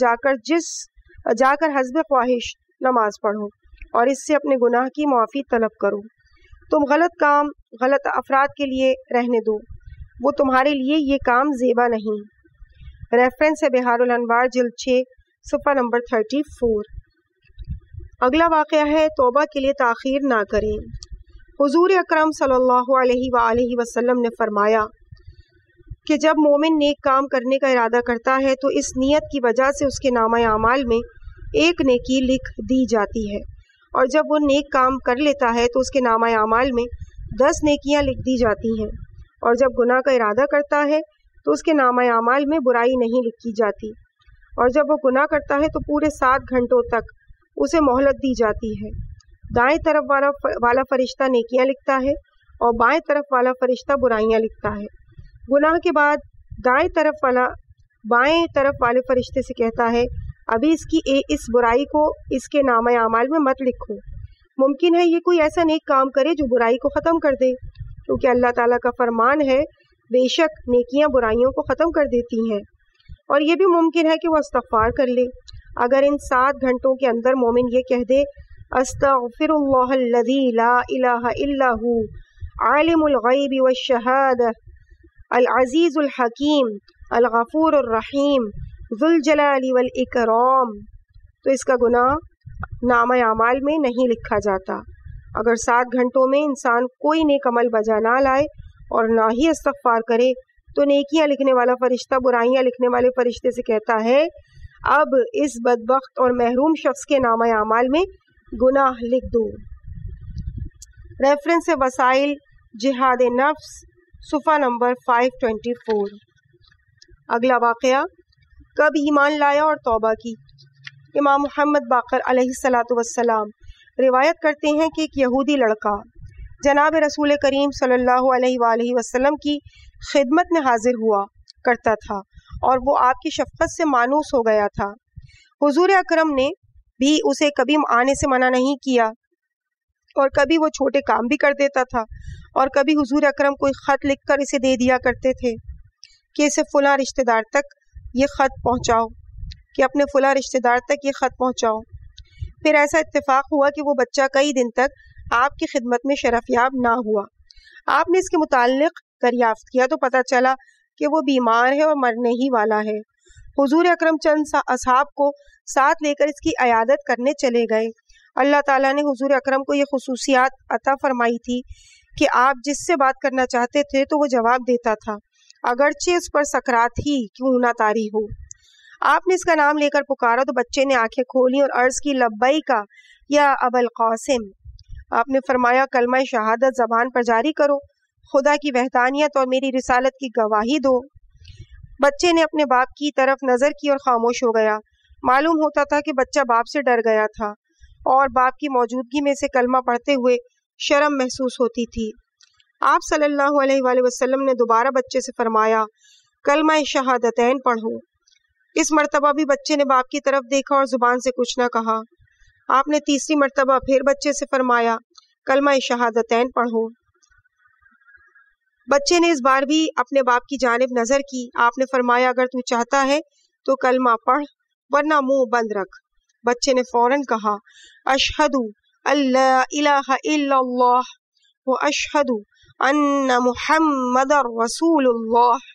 جا کر حسب خواہش نماز پڑھو اور اس سے اپنے گناہ کی معافی طلب کرو۔ تم غلط کام غلط افراد کے لیے رہنے دو، وہ تمہارے لیے یہ کام زیبا نہیں۔ ریفرنس ہے بہار الانوار جلد 6 صفحہ نمبر 34۔ اگلا واقعہ ہے توبہ کے لیے تاخیر نہ کریں۔ حضور اکرم صلی اللہ علیہ وآلہ وسلم نے فرمایا کہ جب مومن نیک کام کرنے کا ارادہ کرتا ہے تو اس نیت کی وجہ سے اس کے نامہ اعمال میں ایک نیکی لکھ دی جاتی ہے، اور جب وہ نیک کام کر لیتا ہے تو اس کے نامہ اعمال میں 10 نیکیاں لکھ دی جاتی ہیں، اور جب گناہ کا ارادہ کرتا ہے تو اس کے نامہ اعمال میں برائی نہیں لکھی جاتی، اور جب وہ گناہ کرتا ہے تو پورے 7 گھنٹوں تک اسے مہلت دی جاتی ہے۔ دائیں طرف والا فرشتہ نیکیاں لکھتا ہے اور بائیں طرف والا فرشتہ برائیاں لکھتا ہے۔ گناہ کے بعد بائیں طرف والے فرشتے سے کہتا ہے ابھی اس برائی کو اس کے نامہ اعمال میں مت لکھو. ممکن ہے یہ کوئی ایسا نیک کام کرے جو برائی کو ختم کر دے، کیونکہ اللہ تعالیٰ کا فرمان ہے بے شک نیکیاں برائیوں کو ختم کر دیتی ہیں. اور یہ بھی ممکن ہے کہ وہ استغفار کر لے. اگر ان 7 گھنٹوں کے اندر مومن یہ کہہ دے استغفر اللہ الذی لا الہ الا ہو عالم الغیب والشہادہ العزیز الحکیم الغفور الرحیم ذو الجلال والاکرام، تو اس کا گناہ نامہ اعمال میں نہیں لکھا جاتا. اگر 7 گھنٹوں میں انسان کوئی نیک عمل بجا نہ لائے اور نہ ہی استغفار کرے تو نیکیاں لکھنے والا فرشتہ برائیاں لکھنے والے فرشتے سے کہتا ہے اب اس بدبخت اور محروم شخص کے نامہ اعمال میں گناہ لکھ دو. ریفرنس وسائل جہاد نفس صفحہ نمبر 524. اگلا واقعہ کب ایمان لایا اور توبہ کی. امام محمد باقر علیہ الصلاۃ والسلام روایت کرتے ہیں کہ ایک یہودی لڑکا جناب رسول کریم صلی اللہ علیہ وآلہ وسلم کی خدمت میں حاضر ہوا کرتا تھا اور وہ آپ کی شفقت سے مانوس ہو گیا تھا. حضور اکرم نے بھی اسے کبھی آنے سے منع نہیں کیا اور کبھی وہ چھوٹے کام بھی کر دیتا تھا اور کبھی حضور اکرم کوئی خط لکھ کر اسے دے دیا کرتے تھے کہ اسے فلاں رشتہ دار تک یہ خط پہنچاؤ، کہ اپنے فلاں رشتہ دار تک یہ خط پہنچاؤ. پھر ایسا اتفاق ہوا کہ وہ بچہ کئی دن تک آپ کی خدمت میں شرف یاب نہ ہوا. آپ نے اس کے متعلق دریافت کیا تو پتہ چلا کہ وہ بیمار ہے اور مرنے ہی والا ہے. حضور اکرم چند اصحاب کو ساتھ لے کر اس کی عیادت کرنے چلے گئے. اللہ تعالیٰ نے حضور اکرم کو یہ خصوصیات عطا فرمائی تھی کہ آپ جس سے بات کرنا چاہتے تھے تو وہ جواب دیتا تھا، اگرچہ اس پر سکرات ہی کیوں نہ طاری ہو. آپ نے اس کا نام لے کر پکارا تو بچے نے آنکھیں کھولی اور عرض کی لبیک یا ابا القاسم. آپ نے فرمایا کلمہ شہادت زبان پر جاری کرو، خدا کی وحدانیت اور میری رسالت کی گواہی دو. بچے نے اپنے باپ کی طرف نظر کی اور خاموش ہو گیا. معلوم ہوتا تھا کہ بچہ باپ سے ڈر گیا تھا اور باپ کی موجودگی میں سے کلمہ پڑھتے ہوئے شرم محسوس ہوتی تھی. آپ صلی اللہ علیہ وآلہ وسلم نے دوبارہ بچے سے فرمایا کلمہ شہادتین پڑھو. اس مرتبہ بھی بچے نے باپ کی طرف دیکھا اور زبان سے کچھ نہ کہا. آپ نے تیسری مرتبہ پھر بچے سے فرمایا کلمہ شہادتین پڑھو. بچے نے اس بار بھی اپنے باپ کی جانب نظر کی. آپ نے فرمایا اگر تو چاہتا ہے تو کلمہ پڑھ ورنہ منہ بند رکھ. بچے نے فوراً کہا اشہد اللہ الہ الا اللہ و اشہد ان محمد رسول اللہ.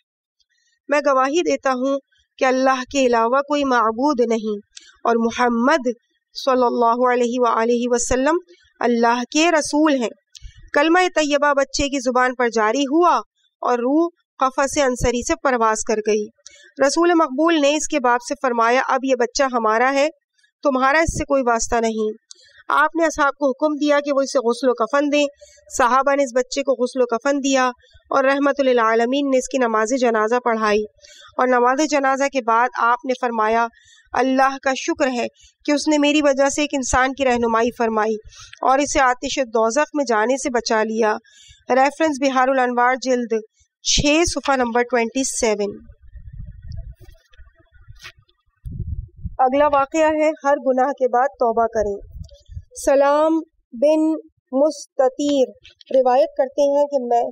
میں گواہی دیتا ہوں کہ اللہ کے علاوہ کوئی معبود نہیں اور محمد صلی اللہ علیہ وآلہ وسلم اللہ کے رسول ہیں. کلمہ طیبہ بچے کی زبان پر جاری ہوا اور روح قفس انصری سے پرواز کر گئی. رسول مقبول نے اس کے باپ سے فرمایا اب یہ بچہ ہمارا ہے، تمہارا اس سے کوئی واسطہ نہیں. آپ نے اصحاب کو حکم دیا کہ وہ اسے غسل و کفن دیں. صحابہ نے اس بچے کو غسل و کفن دیا اور رحمت للعالمین نے اس کی نماز جنازہ پڑھائی. اور نماز جنازہ کے بعد آپ نے فرمایا اللہ کا شکر ہے کہ اس نے میری وجہ سے ایک انسان کی رہنمائی فرمائی اور اسے آتش دوزخ میں جانے سے بچا لیا. ریفرنس بہار الانوار جلد 6 صفحہ نمبر 27. اگلا واقعہ ہے ہر گناہ کے بعد توبہ کریں. سلام بن مستطیر روایت کرتے ہیں کہ میں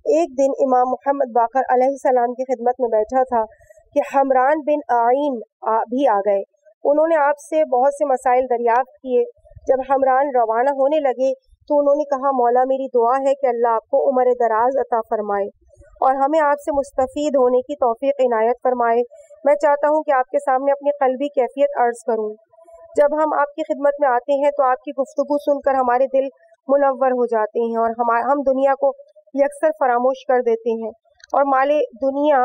ایک دن امام محمد باقر علیہ السلام کی خدمت میں بیٹھا تھا کہ حمران بن عین بھی آ گئے. انہوں نے آپ سے بہت سے مسائل دریافت کیے. جب حمران روانہ ہونے لگے تو انہوں نے کہا مولا میری دعا ہے کہ اللہ آپ کو عمر دراز عطا فرمائے اور ہمیں آپ سے مستفید ہونے کی توفیق عنایت فرمائے. میں چاہتا ہوں کہ آپ کے سامنے اپنی قلبی کیفیت عرض کروں. جب ہم آپ کی خدمت میں آتے ہیں تو آپ کی گفتگو سن کر ہمارے دل منور ہو جاتے ہیں اور ہم دنیا کو یکسر فراموش کر دیتے ہیں اور مال دنیا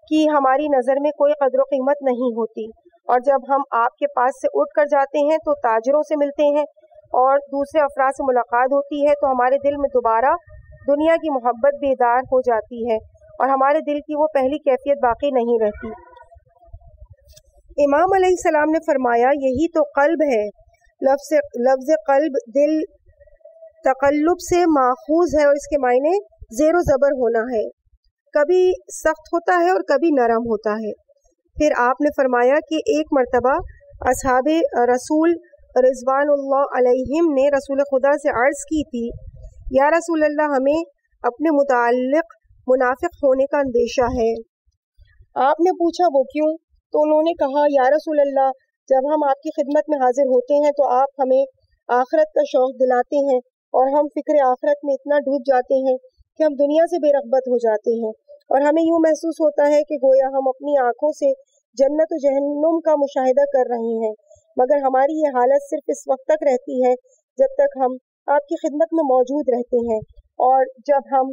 کی ہماری نظر میں کوئی قدر و قیمت نہیں ہوتی. اور جب ہم آپ کے پاس سے اٹھ کر جاتے ہیں تو تاجروں سے ملتے ہیں اور دوسرے افراد سے ملاقات ہوتی ہے تو ہمارے دل میں دوبارہ دنیا کی محبت بیدار ہو جاتی ہے اور ہمارے دل کی وہ پہلی کیفیت باقی نہیں رہتی. امام علیہ السلام نے فرمایا یہی تو قلب ہے. لفظ قلب دل تقلب سے ماخوذ ہے اور اس کے معنی زیر و زبر ہونا ہے. کبھی سخت ہوتا ہے اور کبھی نرم ہوتا ہے. پھر آپ نے فرمایا کہ ایک مرتبہ اصحاب رسول رضوان اللہ علیہم نے رسول خدا سے عرض کی تھی، یا رسول اللہ ہمیں اپنے متعلق منافق ہونے کا اندیشہ ہے۔ آپ نے پوچھا وہ کیوں؟ تو انہوں نے کہا، یا رسول اللہ جب ہم آپ کی خدمت میں حاضر ہوتے ہیں تو آپ ہمیں آخرت کا شوق دلاتے ہیں اور ہم فکر آخرت میں اتنا ڈوب جاتے ہیں کہ ہم دنیا سے بے رغبت ہو جاتے ہیں، اور ہمیں یوں محسوس ہوتا ہے کہ گویا ہم اپنی آنکھوں سے جنت و جہنم کا مشاہدہ کر رہے ہیں، مگر ہماری یہ حالت صرف اس وقت تک رہتی ہے جب تک ہم آپ کی خدمت میں موجود رہتے ہیں، اور جب ہم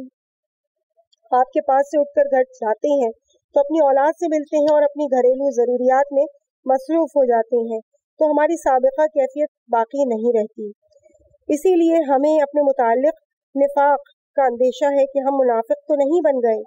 آپ کے پاس سے اٹھ کر گھر جاتے ہیں تو اپنی اولاد سے ملتے ہیں اور اپنی گھریلو ضروریات میں مصروف ہو جاتے ہیں، تو ہماری سابقہ کیفیت باقی نہیں رہتی۔ اسی لیے ہمیں اپنے متعلق نفاق کا اندیشہ ہے کہ ہم منافق تو نہیں بن گئے۔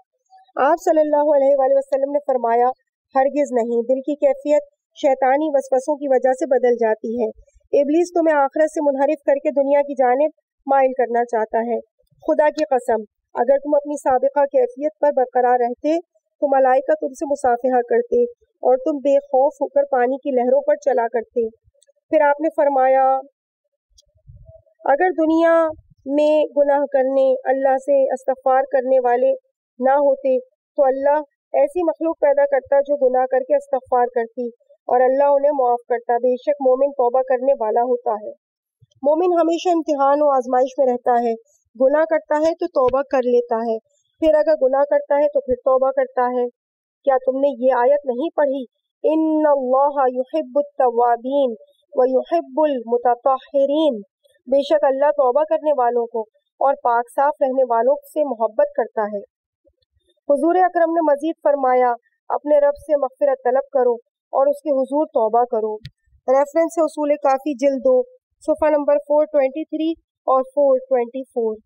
آپ صلی اللہ علیہ وآلہ وسلم نے فرمایا، ہرگز نہیں، دل کی کیفیت شیطانی وسوسوں کی وجہ سے بدل جاتی ہے۔ ابلیس تمہیں آخرت سے منحرف کر کے دنیا کی جانب مائل کرنا چاہتا ہے۔ خدا کی قسم، اگر تم اپنی سابقہ کیفیت پر برقرار رہتے تو ملائکہ تم سے مصافحہ کرتے اور تم بے خوف ہو کر پانی کی لہروں پر چلا کرتے۔ پھر آپ نے فرمایا، اگر دنیا میں گناہ کرنے، اللہ سے استغفار کرنے والے نہ ہوتے تو اللہ ایسی مخلوق پیدا کرتا جو گناہ کر کے استغفار کرتی اور اللہ انہیں معاف کرتا۔ بے شک مومن توبہ کرنے والا ہوتا ہے۔ مومن ہمیشہ امتحان و آزمائش میں رہتا ہے، گناہ کرتا ہے تو توبہ کر لیتا ہے، پھر اگر گناہ کرتا ہے تو پھر توبہ کرتا ہے۔ کیا تم نے یہ آیت نہیں پڑھی، ان اللہ یحب التوابین ویحب المتطہرین؟ بے شک اللہ توبہ کرنے والوں کو اور پاک صاف رہنے والوں سے محبت کرتا ہے۔ حضور اکرم نے مزید فرمایا، اپنے رب سے مغفرت طلب کرو اور اس کے حضور توبہ کرو۔ ریفرنس ہے اصول کافی جلد 2 صفحہ نمبر 423 اور 424۔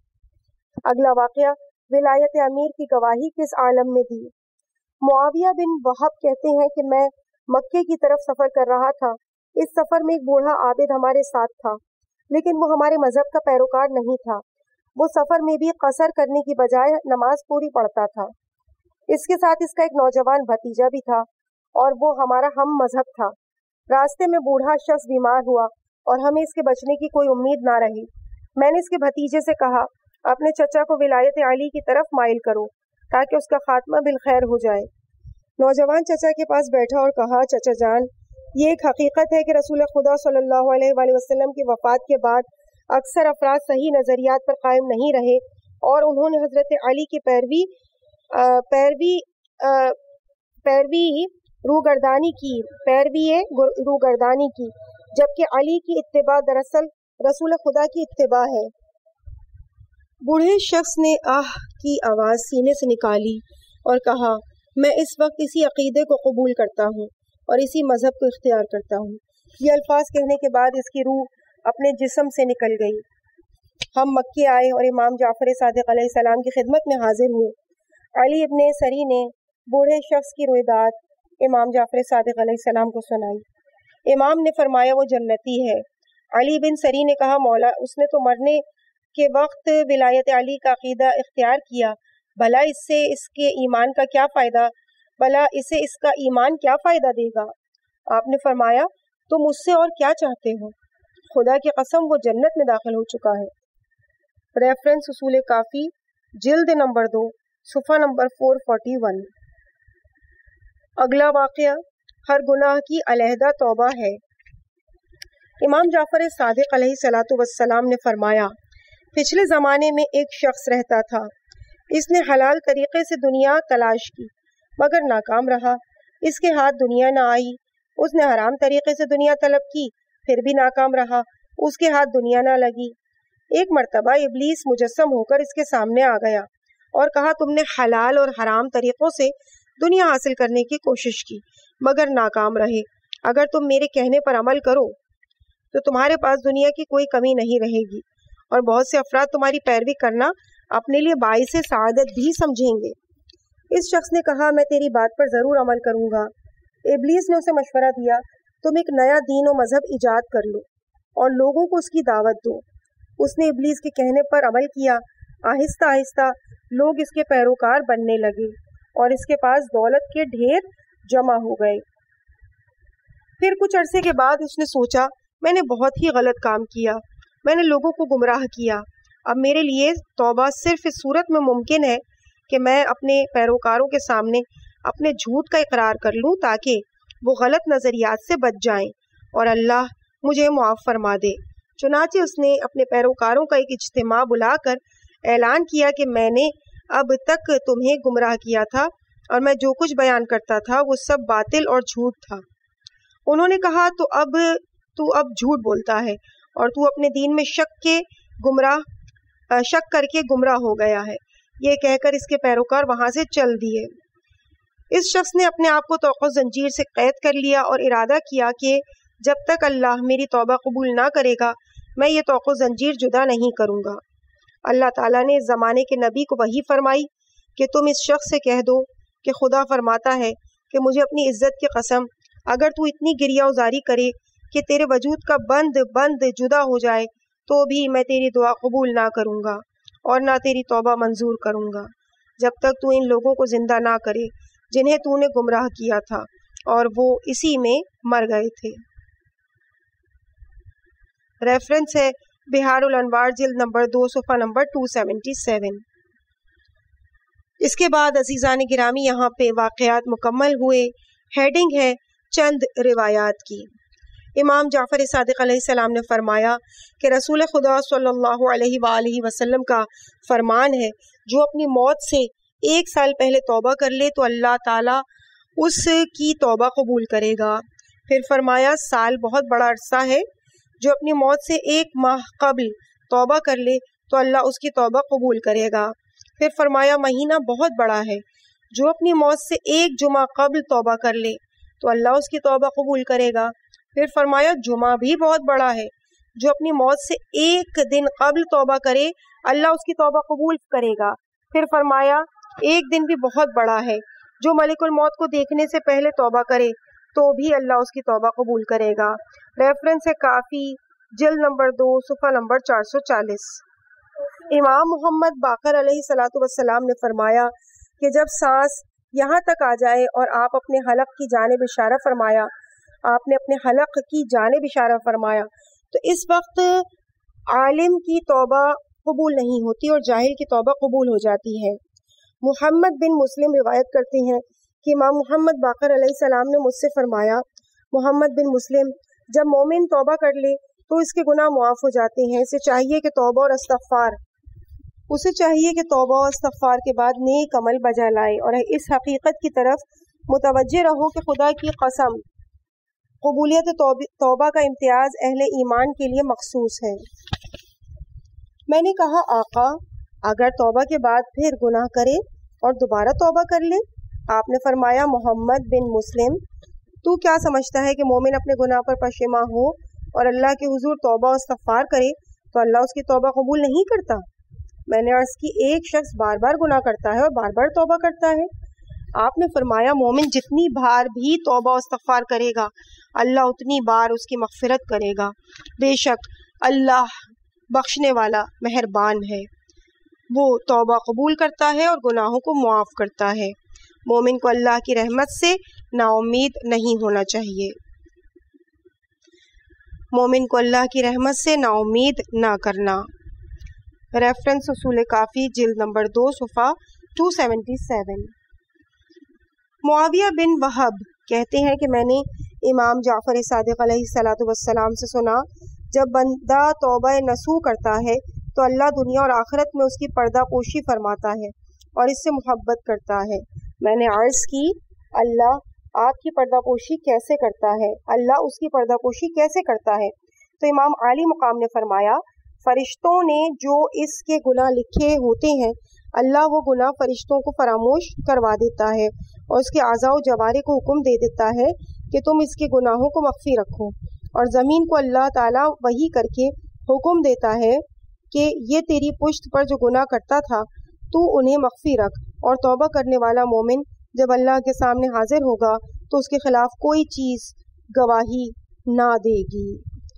اگلا واقعہ، ولایت امیر کی گواہی کس عالم میں دی؟ معاویہ بن وہب کہتے ہیں کہ میں مکے کی طرف سفر کر رہا تھا۔ اس سفر میں ایک بوڑھا عابد ہمارے ساتھ تھا، لیکن وہ ہمارے مذہب کا پیروکار نہیں تھا۔ وہ سفر میں بھی قصر کرنے کی بجائے نماز پوری پڑھتا تھا۔ اس کے ساتھ اس کا ایک نوجوان بھتیجا بھی تھا اور وہ ہمارا ہم مذہب تھا۔ راستے میں بوڑھا شخص بیمار ہوا اور ہمیں اس کے بچنے کی کوئی امید نہ رہی۔ میں نے اس کے بھتیجے سے کہا، اپنے چچا کو ولایت علی کی طرف مائل کرو تاکہ اس کا خاتمہ بالخیر ہو جائے۔ نوجوان چچا کے پاس بیٹھا اور کہا، چچا جان، یہ ایک حقیقت ہے کہ رسول خدا صلی اللہ علیہ وآلہ وسلم کی وفات کے بعد اکثر افراد صحیح نظریات پر قائم نہیں رہے اور انہوں نے حضرت علی کی روگردانی کی، جبکہ علی کی اتباع دراصل رسول خدا کی اتباع ہے۔ بوڑھے شخص نے آہ کی آواز سینے سے نکالی اور کہا، میں اس وقت اسی عقیدے کو قبول کرتا ہوں اور اسی مذہب کو اختیار کرتا ہوں۔ یہ الفاظ کہنے کے بعد اس کی روح اپنے جسم سے نکل گئی۔ ہم مکے آئے اور امام جعفر صادق علیہ السلام کی خدمت میں حاضر ہوئے۔ علی ابن سری نے بوڑھے شخص کی رویداد امام جعفر صادق علیہ السلام کو سنائی۔ امام نے فرمایا، وہ جنتی ہے۔ علی بن سری نے کہا، مولا، اس نے تو مرنے کے وقت ولایت علی کا عقیدہ اختیار کیا، بھلا اس سے اس کے ایمان کا کیا فائدہ؟ بھلا اسے اس کا ایمان کیا فائدہ دے گا؟ آپ نے فرمایا، تم اس سے اور کیا چاہتے ہو؟ خدا کی قسم وہ جنت میں داخل ہو چکا ہے۔ ریفرنس اصول کافی جلد نمبر 2 صفحہ نمبر 441۔ اگلا واقعہ، ہر گناہ کی علیحدہ توبہ ہے۔ امام جعفر صادق علیہ السلام نے فرمایا، پچھلے زمانے میں ایک شخص رہتا تھا۔ اس نے حلال طریقے سے دنیا تلاش کی مگر ناکام رہا۔ اس کے ہاتھ دنیا نہ آئی۔ اس نے حرام طریقے سے دنیا طلب کی، پھر بھی ناکام رہا۔ اس کے ہاتھ دنیا نہ لگی۔ ایک مرتبہ ابلیس مجسم ہو کر اس کے سامنے آ گیا اور کہا، تم نے حلال اور حرام طریقوں سے دنیا حاصل کرنے کی کوشش کی مگر ناکام رہے۔ اگر تم میرے کہنے پر عمل کرو تو تمہارے پاس دنیا کی کوئی کمی نہیں رہے گی اور بہت سے افراد تمہاری پیروی کرنا اپنے لیے باعث سعادت بھی سمجھیں گے۔ اس شخص نے کہا، میں تیری بات پر ضرور عمل کروں گا۔ ابلیس نے اسے مشورہ دیا، تم ایک نیا دین و مذہب ایجاد کر لو اور لوگوں کو اس کی دعوت دو۔ اس نے ابلیس کے کہنے پر عمل کیا۔ آہستہ آہستہ لوگ اس کے پیروکار بننے لگے اور اس کے پاس دولت کے ڈھیر جمع ہو گئے۔ پھر کچھ عرصے کے بعد اس نے سوچا میں نے بہت ہی غلط کام کیا، میں نے لوگوں کو گمراہ کیا، اب میرے لیے توبہ صرف اس صورت میں ممکن ہے کہ میں اپنے پیروکاروں کے سامنے اپنے جھوٹ کا اقرار کر لوں تاکہ وہ غلط نظریات سے بچ جائیں اور اللہ مجھے معاف فرما دے۔ چنانچہ اس نے اپنے پیروکاروں کا ایک اجتماع بلا کر اعلان کیا کہ میں نے اب تک تمہیں گمراہ کیا تھا اور میں جو کچھ بیان کرتا تھا وہ سب باطل اور جھوٹ تھا۔ انہوں نے کہا تو اب جھوٹ بولتا ہے اور تو اپنے دین میں شک کر کے گمراہ ہو گیا ہے۔ یہ کہہ کر اس کے پیروکار وہاں سے چل دیے۔ اس شخص نے اپنے آپ کو توقع زنجیر سے قید کر لیا اور ارادہ کیا کہ جب تک اللہ میری توبہ قبول نہ کرے گا میں یہ توقع زنجیر جدا نہیں کروں گا۔ اللہ تعالیٰ نے اس زمانے کے نبی کو وحی فرمائی کہ تم اس شخص سے کہہ دو کہ خدا فرماتا ہے کہ مجھے اپنی عزت کی قسم اگر تو اتنی گریہ ازاری کرے کہ تیرے وجود کا بند جدا ہو جائے تو بھی میں تیری دعا قبول نہ کروں گا اور نہ تیری توبہ منظور کروں گا جب تک تو ان لوگوں کو زندہ نہ کرے جنہیں تو نے گمراہ کیا تھا اور وہ اسی میں مر گئے تھے۔ ریفرنس ہے بہار الانوار جلد نمبر 2 صفحہ نمبر 277۔ اس کے بعد عزیزان گرامی یہاں پہ واقعات مکمل ہوئے۔ ہیڈنگ ہے چند روایات کی۔ امام جعفر صادق علیہ السلام نے فرمایا کہ رسول خدا صلی اللہ علیہ وآلہ وسلم کا فرمان ہے جو اپنی موت سے 1 سال پہلے توبہ کر لے تو اللہ تعالیٰ اس کی توبہ قبول کرے گا۔ پھر فرمایا سال بہت بڑا عرصہ ہے، جو اپنی موت سے 1 ماہ قبل توبہ کر لے تو اللہ اس کی توبہ قبول کرے گا۔ پھر فرمایا مہینہ بہت بڑا ہے، جو اپنی موت سے 1 جمعہ قبل توبہ کر لے تو اللہ اس کی توبہ قبول کرے گا۔ پھر فرمایا جمعہ بھی بہت بڑا ہے، جو اپنی موت سے 1 دن قبل توبہ کرے اللہ اس کی توبہ قبول کرے گا۔ پھر فرمایا 1 دن بھی بہت بڑا ہے، جو ملک الموت کو دیکھنے سے پہلے توبہ کرے تو بھی اللہ اس کی توبہ قبول کرے گا۔ ریفرنس ہے کافی جلد نمبر 2 صفحہ نمبر 440۔ امام محمد باقر علیہ السلام نے فرمایا کہ جب سانس یہاں تک آ جائے اور آپ نے اپنے حلق کی جانب اشارہ فرمایا تو اس وقت عالم کی توبہ قبول نہیں ہوتی اور جاہل کی توبہ قبول ہو جاتی ہے۔ محمد بن مسلم روایت کرتے ہیں کہ امام محمد باقر علیہ السلام نے مجھ سے فرمایا محمد بن مسلم جب مومن توبہ کر لے تو اس کے گناہ معاف ہو جاتے ہیں، اسے چاہیے کہ توبہ اور استغفار کے بعد نیک عمل بجا لائے اور اس حقیقت کی طرف متوجہ رہو کہ خدا کی قسم قبولیت توبہ کا امتیاز اہل ایمان کے لیے مخصوص ہے۔ میں نے کہا آقا اگر توبہ کے بعد پھر گناہ کرے اور دوبارہ توبہ کر لے؟ آپ نے فرمایا محمد بن مسلم تو کیا سمجھتا ہے کہ مومن اپنے گناہ پر پشیماں ہو اور اللہ کے حضور توبہ و استغفار کرے تو اللہ اس کی توبہ قبول نہیں کرتا؟ میں نے عرض کی ایک شخص بار بار گناہ کرتا ہے اور بار بار توبہ کرتا ہے۔ آپ نے فرمایا مومن جتنی بار بھی توبہ و استغفار کرے گا اللہ اتنی بار اس کی مغفرت کرے گا، بے شک اللہ بخشنے والا مہربان ہے، وہ توبہ قبول کرتا ہے اور گناہوں کو معاف کرتا ہے۔ مومن کو اللہ کی رحمت سے نا امید نہیں ہونا چاہیے، مومن کو اللہ کی رحمت سے نا امید نہ کرنا۔ ریفرنس اصول کافی جلد نمبر 2 صفحہ 277۔ معاویہ بن وہب کہتے ہیں کہ میں نے امام جعفر صادق علیہ السلام سے سنا جب بندہ توبہ نصوح کرتا ہے تو اللہ دنیا اور آخرت میں اس کی پردہ پوشی فرماتا ہے اور اس سے محبت کرتا ہے۔ میں نے عرض کی اللہ آپ کی پردہ پوشی کیسے کرتا ہے؟ اللہ اس کی پردہ پوشی کیسے کرتا ہے؟ تو امام عالی مقام نے فرمایا فرشتوں نے جو اس کے گناہ لکھے ہوتے ہیں اللہ وہ گناہ فرشتوں کو فراموش کروا دیتا ہے اور اس کے اعضاء و جوارح کو حکم دے دیتا ہے کہ تم اس کے گناہوں کو مخفی رکھو، اور زمین کو اللہ تعالیٰ وحی کر کے حکم دیتا ہے کہ یہ تیری پشت پر جو گناہ کرتا تھا تو انہیں مخفی رکھ، اور توبہ کرنے والا مومن جب اللہ کے سامنے حاضر ہوگا تو اس کے خلاف کوئی چیز گواہی نہ دے گی۔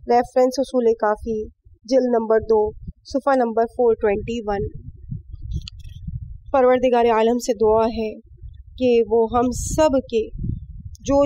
ریفرنس اصول کافی جلد نمبر 2 صفحہ نمبر 421۔ پروردگار عالم سے دعا ہے کہ وہ ہم سب کے